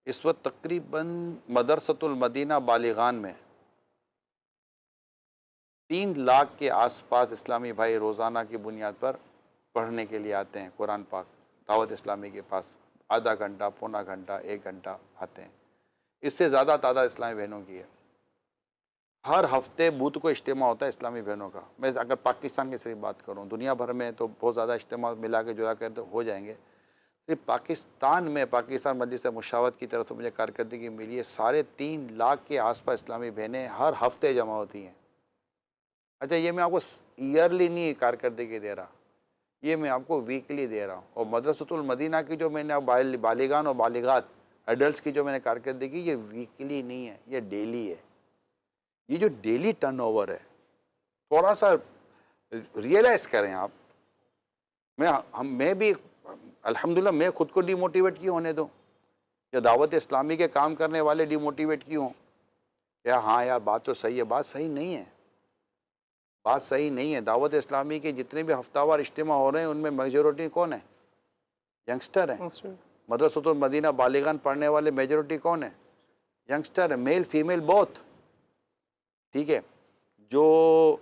اس وقت تقریباً مدرسۃ المدینہ بالغان میں 3 لاکھ کے آس پاس اسلامی بھائی روزانہ کی بنیاد پر پڑھنے کے لیے آتے ہیں. قرآن پاک دعوت اسلامی کے پاس آدھا گھنٹہ، پونا گھنٹہ، 1 گھنٹہ آتے ہیں. اس سے زیادہ تعداد اسلامی بہنوں کی ہے. ہر ہفتے بدھ کو اجتماع ہوتا ہے اسلامی بہنوں کا. میں اگر پاکستان کی صرف بات کروں، دنیا بھر میں تو بہت زیادہ اجتماع ملا کے جلا کر ہو جائیں گے. صرف پاکستان میں پاکستان مجلس مشاورت کی طرف سے مجھے کارکردگی ملی ہے، 3.5 لاکھ کے آس پاس اسلامی بہنیں ہر ہفتے جمع ہوتی ہیں. اچھا، یہ میں آپ کو ایئرلی نہیں کارکردگی دے رہا، یہ میں آپ کو ویکلی دے رہا ہوں. اور مدرسۃ المدینہ کی جو میں نے بالغان اور بالغات ایڈلٹس کی جو میں نے کارکردگی، یہ ویکلی نہیں ہے، یہ ڈیلی ہے. یہ جو ڈیلی ٹرن اوور ہے، تھوڑا سا ریئلائز کریں آپ. میں بھی الحمدللہ میں خود کو ڈی موٹیویٹ کیوں ہونے دوں، یا دعوت اسلامی کے کام کرنے والے ڈی موٹیویٹ کیوں ہوں؟ یا ہاں یار بات تو صحیح ہے. بات صحیح نہیں ہے، بات صحیح نہیں ہے. دعوت اسلامی کے جتنے بھی ہفتہ وار اجتماع ہو رہے ہیں ان میں میجورٹی کون ہے؟ ینگسٹر ہیں. مدرسۃ المدینہ بالغان پڑھنے والے میجورٹی کون ہے؟ ینگسٹر ہیں، میل فیمیل بوتھ. ٹھیک ہے، جو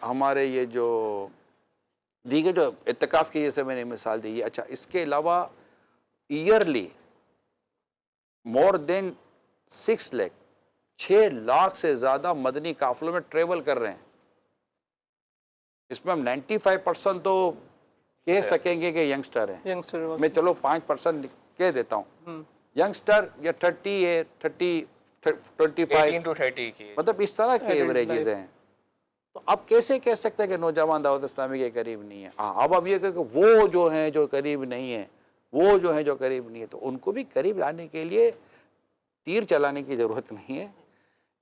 ہمارے یہ جو دیگر جو اعتکاف کی جیسے میں نے مثال دی ہے. اچھا، اس کے علاوہ ایئرلی مور دین 6 لاکھ سے زیادہ مدنی قافلوں میں ٹریول کر رہے ہیں. اس میں ہم 95% تو کہہ سکیں گے کہ ینگسٹر ہیں. میں چلو 5% کہہ دیتا ہوں. ینگسٹر یا 30 ہے، 25 18 to 30 کی مطلب اس طرح کے ایوریجز ہیں. تو اب کیسے کہہ سکتے ہیں کہ نوجوان دعوت اسلامی کے قریب نہیں ہے؟ ہاں اب یہ کہ وہ جو ہیں جو قریب نہیں ہیں، وہ جو ہیں جو قریب نہیں ہے، تو ان کو بھی قریب لانے کے لیے تیر چلانے کی ضرورت نہیں ہے،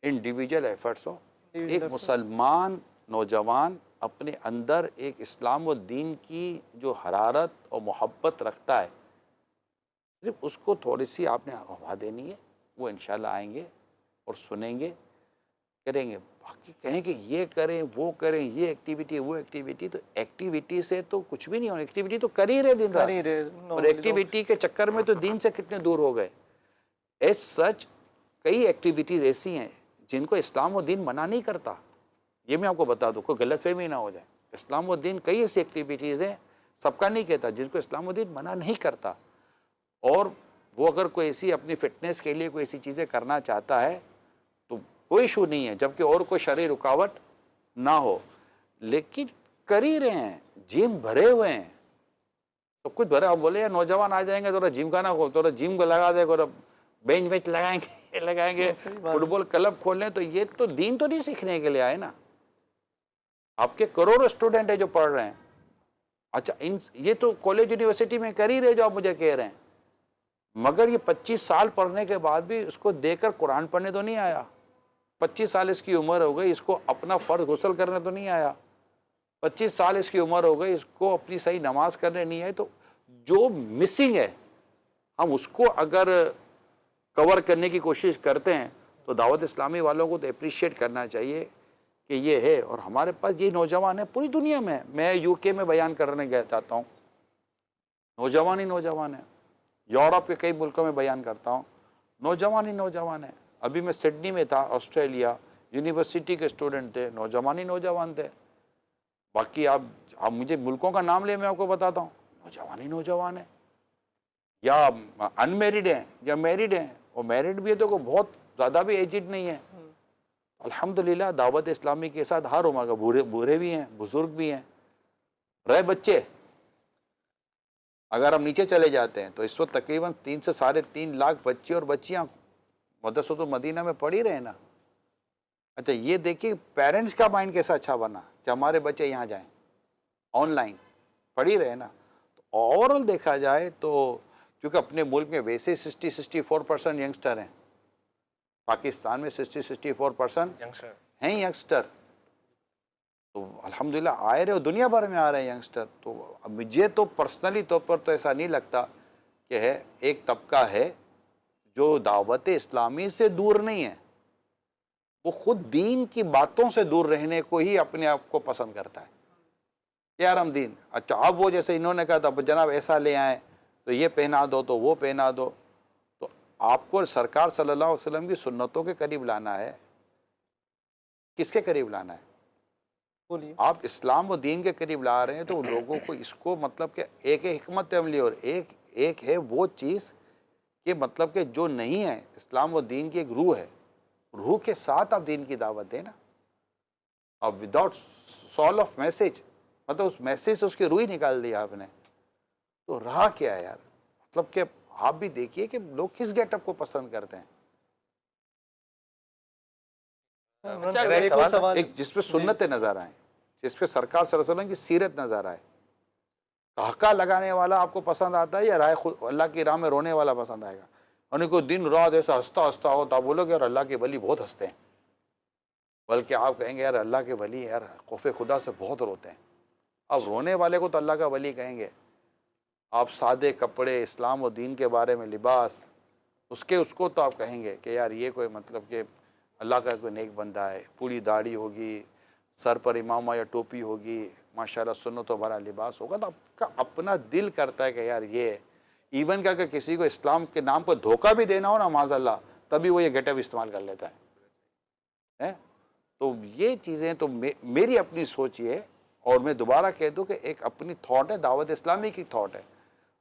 انڈیویجول ایفرٹس ہوں. ایک مسلمان نوجوان اپنے اندر ایک اسلام و دین کی جو حرارت اور محبت رکھتا ہے، صرف اس کو تھوڑی سی آپ نے ہوا دینی ہے، وہ انشاءاللہ آئیں گے اور سنیں گے، کریں گے. باقی کہیں کہ یہ کریں وہ کریں، یہ ایکٹیویٹی وہ ایکٹیویٹی، تو ایکٹیویٹی سے تو کچھ بھی نہیں ہونا. ایکٹیویٹی تو کر ہی رہے دن رات، اور ایکٹیویٹی کے چکر میں تو دین سے کتنے دور ہو گئے. ایز سچ کئی ایکٹیویٹیز ایسی ہیں جن کو اسلام و دین منع نہیں کرتا. یہ میں آپ کو بتا دوں، کوئی غلط فہمی نہ ہو جائے. اسلام و دین کئی ایسی ایکٹیویٹیز ہیں، سب کا نہیں کہتا، جن کو اسلام و دین منع نہیں کرتا. اور وہ اگر کوئی ایسی اپنی فٹنس کے لیے کوئی ایسی چیزیں کرنا چاہتا ہے تو کوئی ایشو نہیں ہے، جبکہ اور کوئی شرعی رکاوٹ نہ ہو. لیکن کر ہی رہے ہیں، جم بھرے ہوئے ہیں، سب کچھ بھرا. آپ بولے نوجوان آ جائیں گے تھوڑا جم کا نہ ہو، تھوڑا جم کو لگا دے، تھوڑا بینچ وینچ لگائیں گے فٹ بال کلب کھول لیں، تو یہ تو دین تو نہیں سیکھنے کے لیے آئے نا. آپ کے کروڑوں اسٹوڈنٹ ہیں جو پڑھ رہے ہیں. اچھا یہ تو کالج یونیورسٹی میں کر ہی رہے جو آپ مجھے کہہ رہے ہیں، مگر یہ 25 سال پڑھنے کے بعد بھی اس کو دے کر قرآن پڑھنے تو نہیں آیا. 25 سال اس کی عمر ہو گئی، اس کو اپنا فرض غسل کرنے تو نہیں آیا. 25 سال اس کی عمر ہو گئی، اس کو اپنی صحیح نماز کرنے نہیں آئی. تو جو مسنگ ہے ہم اس کو اگر کور کرنے کی کوشش کرتے ہیں تو دعوت اسلامی والوں کو تو اپریشیٹ کرنا چاہیے کہ یہ ہے. اور ہمارے پاس یہ نوجوان ہیں پوری دنیا میں. میں یو کے میں بیان کرنے گیا چاہتا ہوں، نوجوان ہی نوجوان ہیں. یورپ کے کئی ملکوں میں بیان کرتا ہوں، نوجوان ہی نوجوان ہیں. ابھی میں سڈنی میں تھا، آسٹریلیا، یونیورسٹی کے اسٹوڈنٹ تھے، نوجوان ہی نوجوان تھے. باقی آپ مجھے ملکوں کا نام لے، میں آپ کو بتاتا ہوں، نوجوان ہی نوجوان ہیں. یا ان میریڈ ہیں یا میریڈ ہیں، اور میریڈ بھی ہے تو بہت زیادہ بھی ایجڈ نہیں ہے. الحمدللہ دعوت اسلامی کے ساتھ ہر عمر کا، بوڑھے بھی ہیں، بزرگ بھی ہیں. رہے بچے، اگر ہم نیچے چلے جاتے ہیں تو اس وقت تقریباً 3 سے 3.5 لاکھ بچے اور بچیاں مدرسۃ المدینہ میں پڑھی رہے نا. اچھا یہ دیکھیے پیرنٹس کا مائنڈ کیسا اچھا بنا کہ ہمارے بچے یہاں جائیں، آن لائن پڑھی رہے نا. تو اوورآل دیکھا جائے تو کیونکہ اپنے ملک میں ویسے 64% ینگسٹر ہیں، پاکستان میں 64% ہیں ینگسٹر. تو الحمدللہ آئے رہے، اور دنیا بھر میں آ رہے ہیں ینگسٹر. تو مجھے تو پرسنلی طور پر تو ایسا نہیں لگتا کہ ہے ایک طبقہ ہے جو دعوت اسلامی سے دور نہیں ہے، وہ خود دین کی باتوں سے دور رہنے کو ہی اپنے آپ کو پسند کرتا ہے. یار ہم دین، اچھا اب وہ جیسے انہوں نے کہا تھا جناب ایسا لے آئیں تو یہ پہنا دو تو وہ پہنا دو. تو آپ کو سرکار صلی اللہ علیہ وسلم کی سنتوں کے قریب لانا ہے. کس کے قریب لانا ہے؟ آپ اسلام و دین کے قریب لا رہے ہیں تو لوگوں کو اس کو مطلب کہ ایک حکمت عملی، اور ایک ہے وہ چیز کہ مطلب کہ جو نہیں ہے اسلام و دین کی ایک روح ہے، روح کے ساتھ آپ دین کی دعوت دیں نا. اب وداؤٹ سول آف میسیج، مطلب اس میسیج سے اس کی روح ہی نکال دی آپ نے، تو رہا کیا ہے یار؟ مطلب کہ آپ بھی دیکھیے کہ لوگ کس گیٹ اپ کو پسند کرتے ہیں. ایک جس پہ سنتیں نظر آئیں، جس پہ سرکار صلی اللہ علیہ وسلم کی سیرت نظر آئے. کہکا لگانے والا آپ کو پسند آتا ہے یا رائے خود اللہ کی راہ میں رونے والا پسند آئے گا؟ یعنی کوئی دن رات ایسا ہنستا ہو تو آپ بولو گے یار اللہ کے ولی بہت ہنستے ہیں، بلکہ آپ کہیں گے یار اللہ کے ولی یار خوف خدا سے بہت روتے ہیں. اب رونے والے کو تو اللہ کا ولی کہیں گے. آپ سادے کپڑے، اسلام و دین کے بارے میں لباس، اس کو تو آپ کہیں گے کہ یار یہ کوئی مطلب کہ اللہ کا کوئی نیک بندہ ہے. پوری داڑھی ہوگی، سر پر امامہ یا ٹوپی ہوگی، ماشاءاللہ سنتوں بھرا لباس ہوگا، تو آپ کا اپنا دل کرتا ہے کہ یار یہ ایون کا کہ کسی کو اسلام کے نام پر دھوکہ بھی دینا ہو نا معاذ اللہ، تبھی وہ یہ گیٹ اپ استعمال کر لیتا ہے. تو یہ چیزیں تو میری اپنی سوچ یہ ہے، اور میں دوبارہ کہہ دوں کہ ایک اپنی تھاٹ ہے، دعوت اسلامی کی تھاٹ ہے،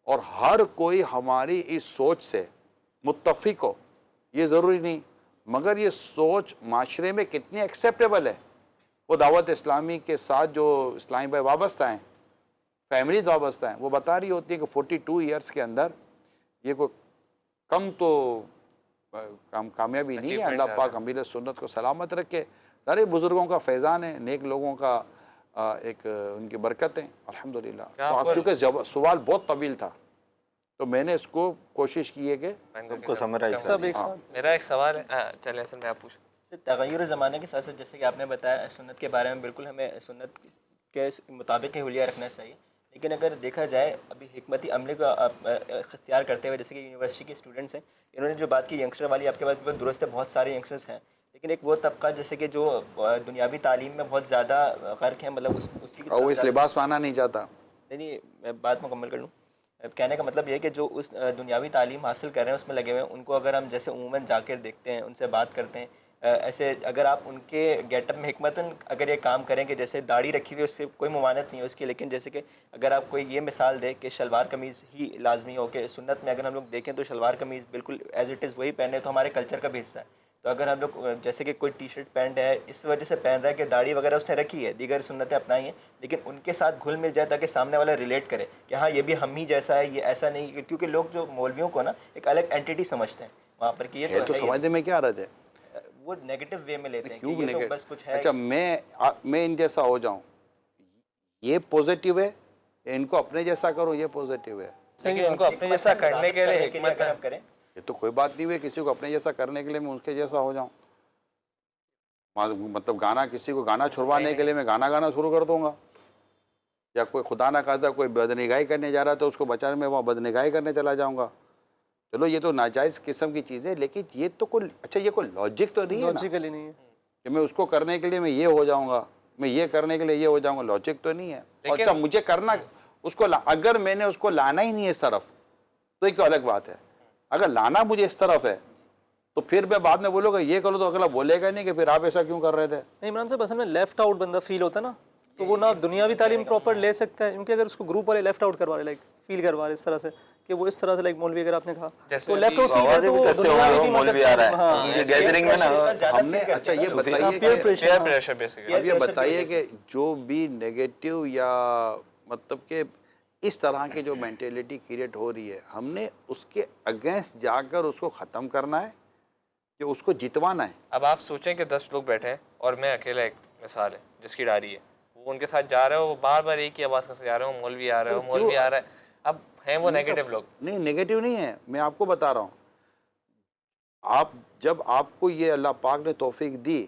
اور ہر کوئی ہماری اس سوچ سے متفق ہو یہ ضروری نہیں، مگر یہ سوچ معاشرے میں کتنی ایکسیپٹیبل ہے. وہ دعوت اسلامی کے ساتھ جو اسلامی بھائی وابستہ ہیں، فیملیز وابستہ ہیں، وہ بتا رہی ہوتی ہے کہ 42 ایئرس کے اندر یہ کوئی کم تو کامیابی نہیں ہے. اللہ پاک امیر سنت کو سلامت رکھے. سارے بزرگوں کا فیضان ہے، نیک لوگوں کا ایک ان کی برکت ہیں الحمدللہ. تو کیونکہ سوال بہت طویل تھا تو میں نے اس کو کوشش کی ہے کہ سب کو سمرائز سب ایک ساتھ. میرا ایک سوال ہے، چلیں اصل میں آپ پوچھیں. تغیر زمانے کے ساتھ ساتھ جیسے کہ آپ نے بتایا سنت کے بارے میں، بالکل ہمیں سنت کے مطابق ہی حلیہ رکھنا چاہیے. لیکن اگر دیکھا جائے ابھی حکمتی عملے کو اختیار کرتے ہوئے، جیسے کہ یونیورسٹی کے اسٹوڈنٹس ہیں، انہوں نے جو بات کی ینگسٹر والی، آپ کے بات بالکل درست ہے، بہت سارے ینگسٹرس ہیں، لیکن ایک وہ طبقہ جیسے کہ جو دنیاوی تعلیم میں بہت زیادہ غرق ہیں، مطلب اسی کی اور وہ اس لباس پہننا نہیں چاہتا. نہیں میں بات مکمل کر لوں. کہنے کا مطلب یہ ہے کہ جو اس دنیاوی تعلیم حاصل کر رہے ہیں اس میں لگے ہوئے ہیں، ان کو اگر ہم جیسے عموماً جا کر دیکھتے ہیں، ان سے بات کرتے ہیں، ایسے اگر آپ ان کے گیٹ اپ میں حکمتاً اگر یہ کام کریں کہ جیسے داڑھی رکھی ہوئی اس سے کوئی ممانعت نہیں ہے اس کی، لیکن جیسے کہ اگر آپ کوئی یہ مثال دے کہ شلوار قمیض ہی لازمی ہو، کہ سنت میں اگر ہم لوگ دیکھیں تو شلوار قمیض بالکل ایز اٹ از وہی پہنے تو ہمارے کلچر کا بھی حصہ ہے. تو اگر ہم لوگ جیسے کہ کوئی ٹی شرٹ پینٹ ہے اس وجہ سے پہن رہا ہے کہ داڑھی وغیرہ اس نے رکھی ہے، دیگر سنتیں اپنائی ہیں، لیکن ان کے ساتھ گھل مل جائے تاکہ سامنے والا ریلیٹ کرے کہ ہاں یہ بھی ہم ہی جیسا ہے، یہ ایسا نہیں. کیونکہ لوگ جو مولویوں کو نا ایک الگ اینٹی سمجھتے ہیں وہاں پر کہ یہ تو سمجھنے میں کیا رہتے ہیں، وہ نیگیٹو وے میں لیتے ہیں کہ کیوں یہ تو بس کچھ ہے. اچھا میں ان جیسا ہو جاؤں یہ پوزیٹیو ہے، ان کو اپنے جیسا کروں یہ پوزیٹیو ہے. لیکن ان کو اپنے جیسا کرنے کے لیے حکمت اگر ہے. ہم کریں یہ تو کوئی بات نہیں ہوئی کسی کو اپنے جیسا کرنے کے لیے میں اس کے جیسا ہو جاؤں. مطلب گانا کسی کو گانا چھڑوانے کے لیے میں گانا شروع کر دوں گا، یا کوئی خدا نہ خواستہ کوئی بدنگاہی کرنے جا رہا تو اس کو بچانے میں وہاں بدنگاہی کرنے چلا جاؤں گا. چلو یہ تو ناجائز قسم کی چیز ہے، لیکن یہ تو کوئی اچھا یہ کوئی لاجک تو نہیں ہے نا لاجیکلی نہیں ہے کہ میں اس کو کرنے کے لیے میں یہ ہو جاؤں گا، میں یہ کرنے کے لیے یہ ہو جاؤں گا. لاجک تو نہیں ہے. اور اچھا مجھے کرنا اس کو اگر میں نے اس کو لانا ہی نہیں ہے اس طرف تو ایک تو الگ بات ہے. اگر لانا مجھے اس طرف ہے تو پھر میں بعد میں بولوں گا یہ کرو تو اگلا بولے گا نہیں کہ پھر آپ ایسا کیوں کر رہے تھے. نہیں عمران صاحب اصل میں لیفٹ آؤٹ بندہ فیل ہوتا ہے نا، تو وہ نہ دنیاوی تعلیم پراپر لے سکتا ہے، کیونکہ اگر اس کو گروپ والے لیفٹ آؤٹ کروا رہے لائک فیل کروا رہے اس طرح سے کہ وہ اس طرح سے لائک مولوی اگر آپ نے کہا تو لیفٹ آؤٹ فیل کرے تو وہ دنیاوی بھی مولوی آ رہا ہے ان کی گیدرنگ میں نا. ہم نے اچھا یہ بتائیے پیئر پریشر بیسیکلی. اب یہ بتائیے کہ جو بھی نیگیٹو یا مطلب کہ اس طرح کی جو مینٹیلٹی کریٹ ہو رہی ہے، ہم نے اس کے اگینسٹ جا کر اس کو ختم کرنا ہے کہ اس کو جتوانا ہے. اب آپ سوچیں کہ 10 لوگ بیٹھے ہیں اور میں اکیلا ایک مثال ہے جس کی ڈاری ہے، وہ ان کے ساتھ جا رہا ہے، وہ بار بار ایک ہی آواز کے ساتھ جا رہے ہیں، مولوی آ رہا ہے، مولوی آ رہا ہے. اب ہیں وہ نیگیٹو لوگ. نہیں نیگیٹو نہیں ہے، میں آپ کو بتا رہا ہوں. آپ جب آپ کو یہ اللہ پاک نے توفیق دی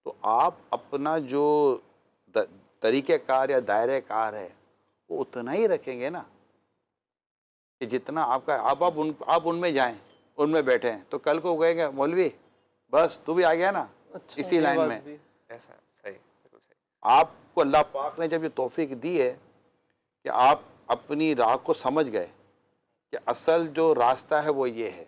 تو آپ اپنا جو طریقہ کار یا دائرہ کار ہے وہ اتنا ہی رکھیں گے نا کہ جتنا آپ کا. آپ ان میں جائیں، ان میں بیٹھے ہیں تو کل کو گئے گا مولوی بس تو بھی آ گیا نا اسی لائن میں. ایسا صحیح، بالکل صحیح. آپ کو اللہ پاک نے جب یہ توفیق دی ہے کہ آپ اپنی راہ کو سمجھ گئے کہ اصل جو راستہ ہے وہ یہ ہے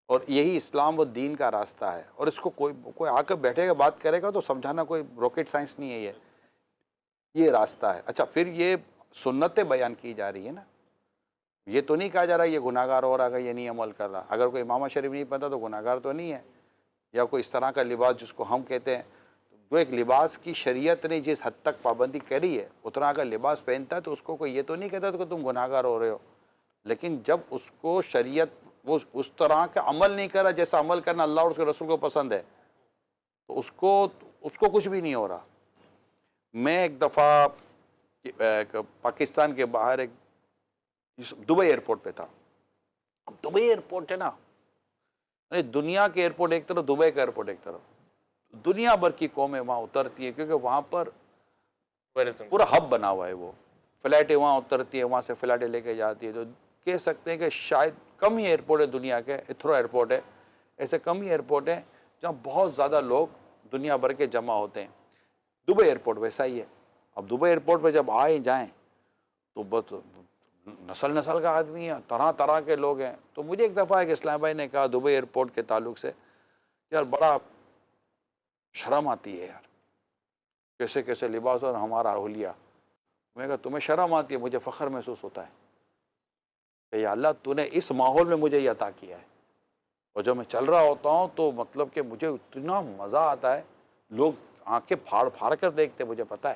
اور یہی اسلام و دین کا راستہ ہے، اور اس کو کوئی آ کر بیٹھے گا بات کرے گا تو سمجھانا کوئی راکٹ سائنس نہیں ہے، یہ راستہ ہے. اچھا پھر یہ سنتیں بیان کی جا رہی ہے نا، یہ تو نہیں کہا جا رہا یہ گناہ گار ہو رہا ہے، یہ نہیں عمل کر رہا. اگر کوئی امامہ شریف نہیں پہنتا تو گناہ گار تو نہیں ہے، یا کوئی اس طرح کا لباس جس کو ہم کہتے ہیں. جو ایک لباس کی شریعت نے جس حد تک پابندی کری ہے اتنا اگر لباس پہنتا ہے تو اس کو کوئی یہ تو نہیں کہتا کہ تم گناہ گار ہو رہے ہو. لیکن جب اس کو شریعت وہ اس طرح کا عمل نہیں کرا جیسا عمل کرنا اللہ اور اس کے رسول کو پسند ہے تو اس کو کچھ بھی نہیں ہو رہا. میں ایک دفعہ پاکستان کے باہر ایک دبئی ایئرپورٹ پہ تھا. دبئی ایئرپورٹ ہے نا، دنیا کے ایئرپورٹ ایک طرف، دبئی کا ایئرپورٹ ایک طرف. دنیا بھر کی قومیں وہاں اترتی ہیں کیونکہ وہاں پر پورا ہب بنا ہوا ہے. وہ فلائٹیں وہاں اترتی ہیں، وہاں سے فلائٹیں لے کے جاتی ہے. تو کہہ سکتے ہیں کہ شاید کم ہی ایئرپورٹ ہے دنیا کے، ایتھرو ایئرپورٹ ہے، ایسے کم ہی ایئرپورٹ ہیں جہاں بہت زیادہ لوگ دنیا بھر کے جمع ہوتے ہیں. دبئی ایئرپورٹ ویسا ہی ہے. اب دبئی ایئرپورٹ پہ جب آئے جائیں تو بس نسل کا آدمی ہے، طرح طرح کے لوگ ہیں. تو مجھے ایک دفعہ ایک اسلام بھائی نے کہا دبئی ایئرپورٹ کے تعلق سے، یار بڑا شرم آتی ہے یار، کیسے کیسے لباس اور ہمارا اہلیہ. میں کہا تمہیں شرم آتی ہے، مجھے فخر محسوس ہوتا ہے کہ یا اللہ تو نے اس ماحول میں مجھے یہ عطا کیا ہے. اور جب میں چل رہا ہوتا ہوں تو مطلب کہ مجھے اتنا مزہ آتا ہے، لوگ آنکھیں پھاڑ پھاڑ کر دیکھتے، مجھے پتہ ہے.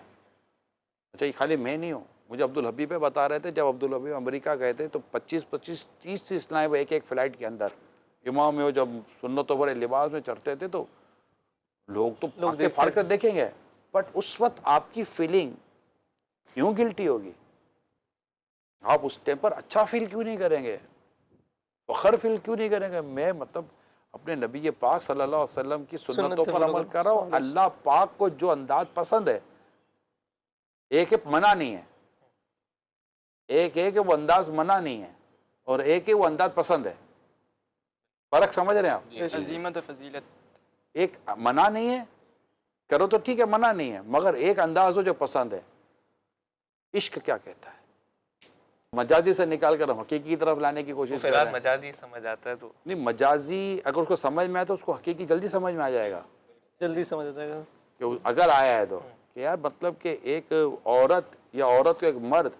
اچھا یہ خالی میں نہیں ہوں، مجھے عبدالحبیب بتا رہے تھے جب عبدالحبیب امریکہ گئے تھے تو 25-30 اسلام ایک فلائٹ کے اندر امام میں جب سنتوں بڑے لباس میں چڑھتے تھے تو لوگ تو آنکھیں پھاڑ کر دیکھیں گے، بٹ اس وقت آپ کی فیلنگ کیوں گلٹی ہوگی؟ آپ اس ٹائم پر اچھا فیل کیوں نہیں کریں گے، فخر فیل کیوں نہیں کریں گے؟ میں مطلب اپنے نبی پاک صلی اللہ علیہ وسلم کی سنتوں پر عمل کر رہا ہوں. اللہ پاک کو جو انداز پسند ہے، ایک منع نہیں ہے، ایک ہے کہ وہ انداز منع نہیں ہے، اور ایک ہے وہ انداز پسند ہے. فرق سمجھ رہے ہیں آپ؟ عظیمت و فضیلت. ایک منع نہیں ہے، کرو تو ٹھیک ہے، منع نہیں ہے، مگر ایک انداز ہو جو پسند ہے. عشق کیا کہتا ہے؟ مجازی سے نکال کر ہم حقیقی کی طرف لانے کی کوشش فی کر رہے الحال ہیں. مجازی سمجھ آتا ہے تو نہیں، مجازی اگر اس کو سمجھ میں آئے تو اس کو حقیقی جلدی سمجھ میں آ جائے گا. جلدی سمجھ آ جائے گا. کہ اگر آیا ہے تو کہ یار مطلب کہ ایک عورت یا عورت کو ایک مرد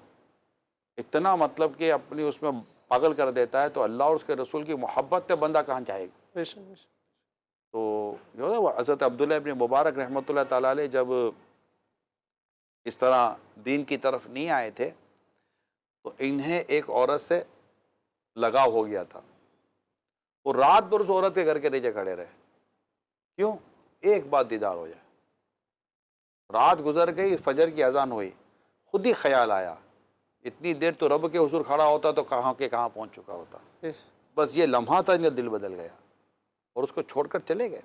اتنا مطلب کہ اپنی اس میں پاگل کر دیتا ہے تو اللہ اور اس کے رسول کی محبت پہ بندہ کہاں چاہے گا؟ بے شک بے شک. تو جو ہے وہ حضرت عبداللہ ابن مبارک رحمۃ اللہ تعالیٰ علیہ جب اس طرح دین کی طرف نہیں آئے تھے تو انہیں ایک عورت سے لگاؤ ہو گیا تھا. وہ رات بھر اس عورت کے گھر کے نیچے کھڑے رہے. کیوں؟ ایک بات دیدار ہو جائے. رات گزر گئی، فجر کی اذان ہوئی، خود ہی خیال آیا اتنی دیر تو رب کے حضور کھڑا ہوتا تو کہاں کے کہاں پہنچ چکا ہوتا. بس یہ لمحہ تھا، ان کا دل بدل گیا اور اس کو چھوڑ کر چلے گئے.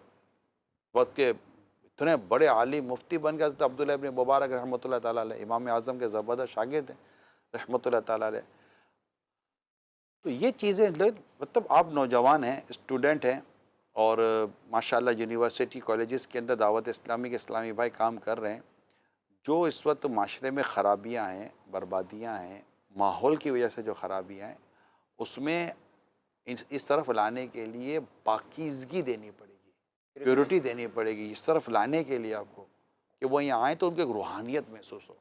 وقت کے اتنے بڑے عالم مفتی بن گئے تو عبداللہ ابن مبارک رحمۃ اللہ تعالیٰ علیہ، امام اعظم کے زبردست شاگرد ہیں رحمۃ اللہ تعالیٰ علیہ. تو یہ چیزیں مطلب آپ نوجوان ہیں، اسٹوڈنٹ ہیں، اور ماشاءاللہ یونیورسٹی کالجز کے اندر دعوت اسلامی کے اسلامی بھائی کام کر رہے ہیں. جو اس وقت معاشرے میں خرابیاں ہیں، بربادیاں ہیں، ماحول کی وجہ سے جو خرابیاں ہیں، اس میں اس طرف لانے کے لیے پاکیزگی دینی پڑے گی، پیورٹی دینی پڑے گی. اس طرف لانے کے لیے آپ کو کہ وہ یہاں آئیں تو ان کو ایک روحانیت محسوس ہو.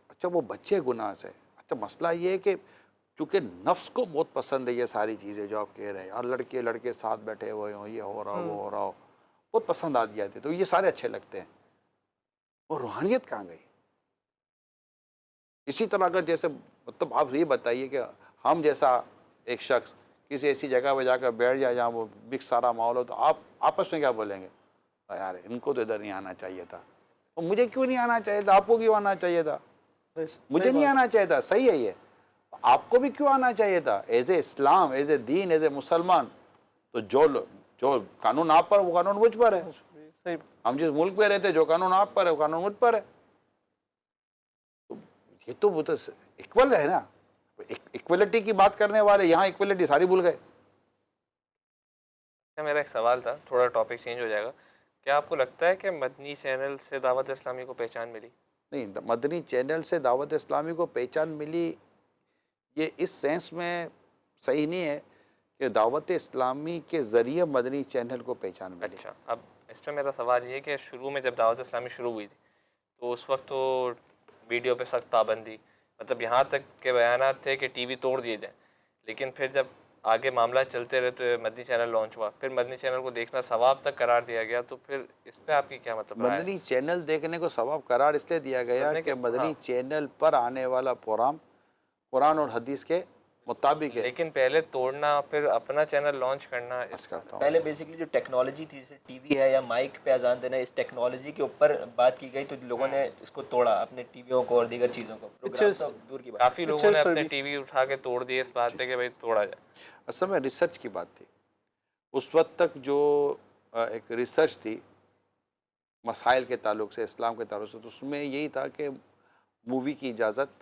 اچھا وہ بچے گناہ سے، اچھا مسئلہ یہ ہے کہ چونکہ نفس کو بہت پسند ہے یہ ساری چیزیں جو آپ کہہ رہے ہیں، اور لڑکے ساتھ بیٹھے ہوئے ہوں، یہ ہو رہا ہو، وہ ہو رہا ہو، بہت پسند آ جاتے تو یہ سارے اچھے لگتے ہیں. وہ روحانیت کہاں گئی؟ اسی طرح اگر جیسے مطلب آپ یہ بتائیے کہ ہم جیسا ایک شخص کسی ایسی جگہ پہ جا کر بیٹھ جائے جہاں وہ مکس سارا ماحول ہو تو آپ آپس میں کیا بولیں گے؟ یار ان کو تو ادھر نہیں آنا چاہیے تھا. اور مجھے کیوں نہیں آنا چاہیے تھا؟ آپ کو کیوں آنا چاہیے تھا؟ مجھے نہیں آنا چاہیے تھا. صحیح ہے یہ. آپ کو بھی کیوں آنا چاہیے تھا؟ As a Islam, as a دین، ایز اے مسلمان تو جو قانون آپ پر وہ قانون مجھ پر ہے. ہم جس ملک پہ رہتے جو قانون آپ پر ہے وہ قانون مجھ پر ہے. یہ تو ایکول ہے نا. ایکولیٹی کی بات کرنے والے یہاں ایکولیٹی ساری بھول گئے. میرا ایک سوال تھا، تھوڑا ٹاپک چینج ہو جائے گا. کیا آپ کو لگتا ہے کہ مدنی چینل سے دعوت اسلامی کو پہچان ملی؟ نہیں، مدنی چینل سے دعوت اسلامی کو پہچان ملی یہ اس سینس میں صحیح نہیں ہے کہ دعوت اسلامی کے ذریعے مدنی چینل کو پہچان ملی. اچھا، اب اس پہ میرا سوال یہ ہے کہ شروع میں جب دعوت اسلامی شروع ہوئی تھی تو اس وقت تو ویڈیو پہ سخت پابندی، مطلب یہاں تک کے بیانات تھے کہ ٹی وی توڑ دیے جائیں. لیکن پھر جب آگے معاملہ چلتے رہتے مدنی چینل لانچ ہوا، پھر مدنی چینل کو دیکھنا ثواب تک قرار دیا گیا. تو پھر اس پہ آپ کی کیا مطلب رائے ہے؟ مدنی چینل دیکھنے کو ثواب قرار اس لیے دیا گیا کہ مدنی چینل پر آنے والا پروگرام قرآن اور حدیث کے مطابق ہے. لیکن پہلے توڑنا پھر اپنا چینل لانچ کرنا، عرض کرتا ہوں پہلے بیسکلی جو ٹیکنالوجی تھی جیسے ٹی وی ہے یا مائک پہ اذان دینا، اس ٹیکنالوجی کے اوپر بات کی گئی تو لوگوں نے اس کو توڑا، اپنے ٹی ویوں کو اور دیگر چیزوں کو. پروگرام تو دور کی بات. کافی لوگوں نے اپنے ٹی وی اٹھا کے توڑ دیے اس بات پہ کہ بھائی توڑا جائے. اصل میں ریسرچ کی بات تھی. اس وقت تک جو ایک ریسرچ تھی مسائل کے تعلق سے، اسلام کے تعلق سے، تو اس میں یہی تھا کہ مووی کی اجازت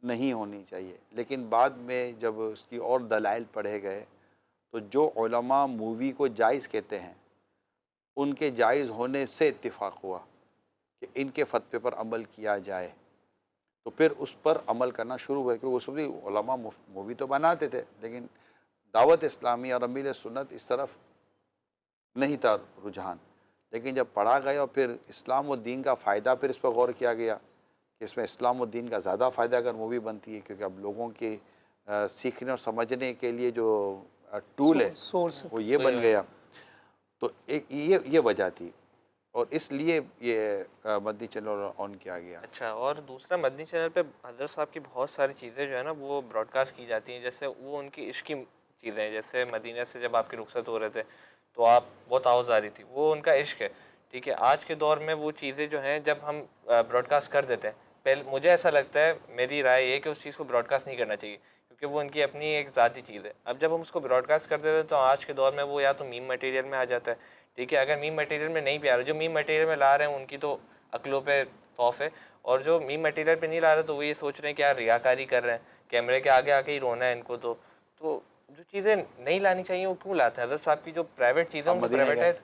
نہیں ہونی چاہیے. لیکن بعد میں جب اس کی اور دلائل پڑھے گئے تو جو علماء مووی کو جائز کہتے ہیں ان کے جائز ہونے سے اتفاق ہوا کہ ان کے فتوے پر عمل کیا جائے. تو پھر اس پر عمل کرنا شروع ہوئے کیونکہ اس وقت علماء مووی تو بناتے تھے لیکن دعوت اسلامی اور امیل سنت اس طرف نہیں تھا رجحان. لیکن جب پڑھا گیا اور پھر اسلام و دین کا فائدہ پھر اس پر غور کیا گیا کہ اس میں اسلام و دین کا زیادہ فائدہ اگر مووی بنتی ہے کیونکہ اب لوگوں کے سیکھنے اور سمجھنے کے لیے جو ٹول ہے وہ یہ بن گیا. تو ایک یہ وجہ تھی اور اس لیے یہ مدنی چینل آن کیا گیا. اچھا، اور دوسرا مدنی چینل پہ حضرت صاحب کی بہت ساری چیزیں جو ہے نا وہ براڈ کاسٹ کی جاتی ہیں. جیسے وہ ان کی عشقی چیزیں ہیں، جیسے مدینہ سے جب آپ کی رخصت ہو رہے تھے تو آپ بہت آواز آ رہی تھی، وہ ان کا عشق ہے، ٹھیک ہے. آج کے دور میں وہ چیزیں جو ہیں جب ہم براڈ کاسٹ کر دیتے ہیں، پہلے مجھے ایسا لگتا ہے، میری رائے یہ کہ اس چیز کو براڈ کاسٹ نہیں کرنا چاہیے کیونکہ وہ ان کی اپنی ایک ذاتی چیز ہے. اب جب ہم اس کو براڈ کاسٹ کر دیتے ہیں تو آج کے دور میں وہ یا تو میم مٹیریل میں آ جاتا ہے، ٹھیک ہے. اگر میم مٹیریل میں نہیں بھی آ رہا، جو میم مٹیریل میں لا رہے ہیں ان کی تو عقلوں پہ خوف ہے، اور جو میم مٹیریل پہ نہیں لا رہے تو وہ یہ سوچ رہے ہیں کہ یار ریاکاری کر رہے ہیں، کیمرے کے آگے آ کے ہی رونا ہے ان کو. تو جو چیزیں نہیں لانی چاہیے وہ کیوں لاتے ہیں؟ حضرت صاحب کی جو پرائیویٹ چیزیں ان کو پرائیویٹائز،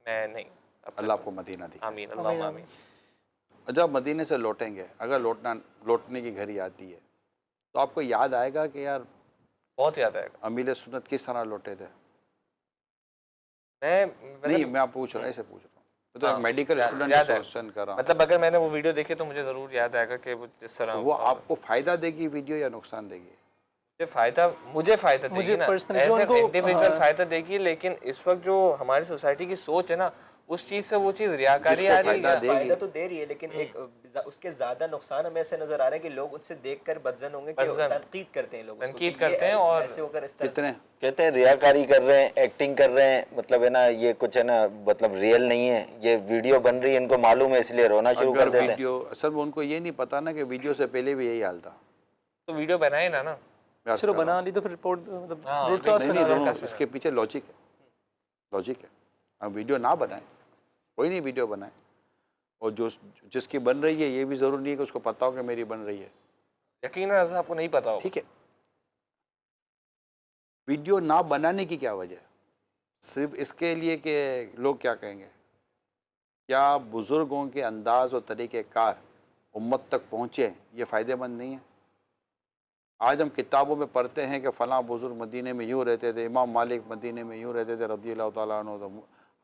میں نہیں. اللہ آپ کو مدینہ دکھائے. آمین، اللہم آمین. جب مدینے سے لوٹیں گے، اگر لوٹنے کی گھڑی آتی ہے تو آپ کو یاد آئے گا کہ یار بہت یاد آئے گا. امیل سنت کس طرح لوٹے تھے. نہیں میں آپ پوچھ رہا ہوں، ایسے پوچھ رہا ہوں، میں تو ایک میڈیکل اسٹوڈنٹ سوشن کر رہا ہوں. مطلب اگر میں نے وہ ویڈیو دیکھی تو مجھے ضرور یاد آئے گا کہ وہ جس طرح وہ آپ کو فائدہ دے گی ویڈیو یا نقصان دے گی؟ مجھے فائدہ دے گی نا، personally جو ان کو انڈیویجول فائدہ دے گی. لیکن اس وقت جو ہماری سوسائٹی کی سوچ ہے نا، اس چیز سے وہ چیز ریاکاری آ رہی ہے. فائدہ تو دے رہی ہے لیکن ایک اس کے زیادہ نقصان ہمیں ایسے نظر آ رہے ہیں کہ لوگ ان سے دیکھ کر بدزن ہوں گے، کہ تنقید کرتے ہیں لوگ، تنقید کرتے ہیں اور ایسے ہو کر اس طرح کتنے کہتے ہیں ریاکاری کر رہے ہیں، ایکٹنگ کر رہے ہیں، مطلب ہے نا یہ کچھ ہے نا مطلب ریئل نہیں ہے، یہ ویڈیو بن رہی ہے، ان کو معلوم ہے اس لیے رونا شروع کر دیتے ہیں. ویڈیو اصل میں ان کو یہ نہیں پتا نا کہ ویڈیو سے پہلے بھی یہی حال تھا. تو ویڈیو بنائے نا، چلو بنا لی تو پھر رپورٹ براڈ کاسٹ نہیں دونوں اس کے پیچھے لاجک ہے. ہم ویڈیو نہ بنائیں، کوئی نہیں ویڈیو بنائیں، اور جس کی بن رہی ہے یہ بھی ضرور نہیں ہے کہ اس کو پتا ہو کہ میری بن رہی ہے. یقیناً ایسا آپ کو نہیں پتا ہو. ٹھیک ہے، ویڈیو نہ بنانے کی کیا وجہ ہے؟ صرف اس کے لیے کہ لوگ کیا کہیں گے؟ کیا بزرگوں کے انداز اور طریقہ کار امت تک پہنچے یہ فائدہ مند نہیں ہے؟ آج ہم کتابوں میں پڑھتے ہیں کہ فلاں بزرگ مدینے میں یوں رہتے تھے، امام مالک مدینے میں یوں رہتے تھے رضی اللہ تعالیٰ عنہ، تو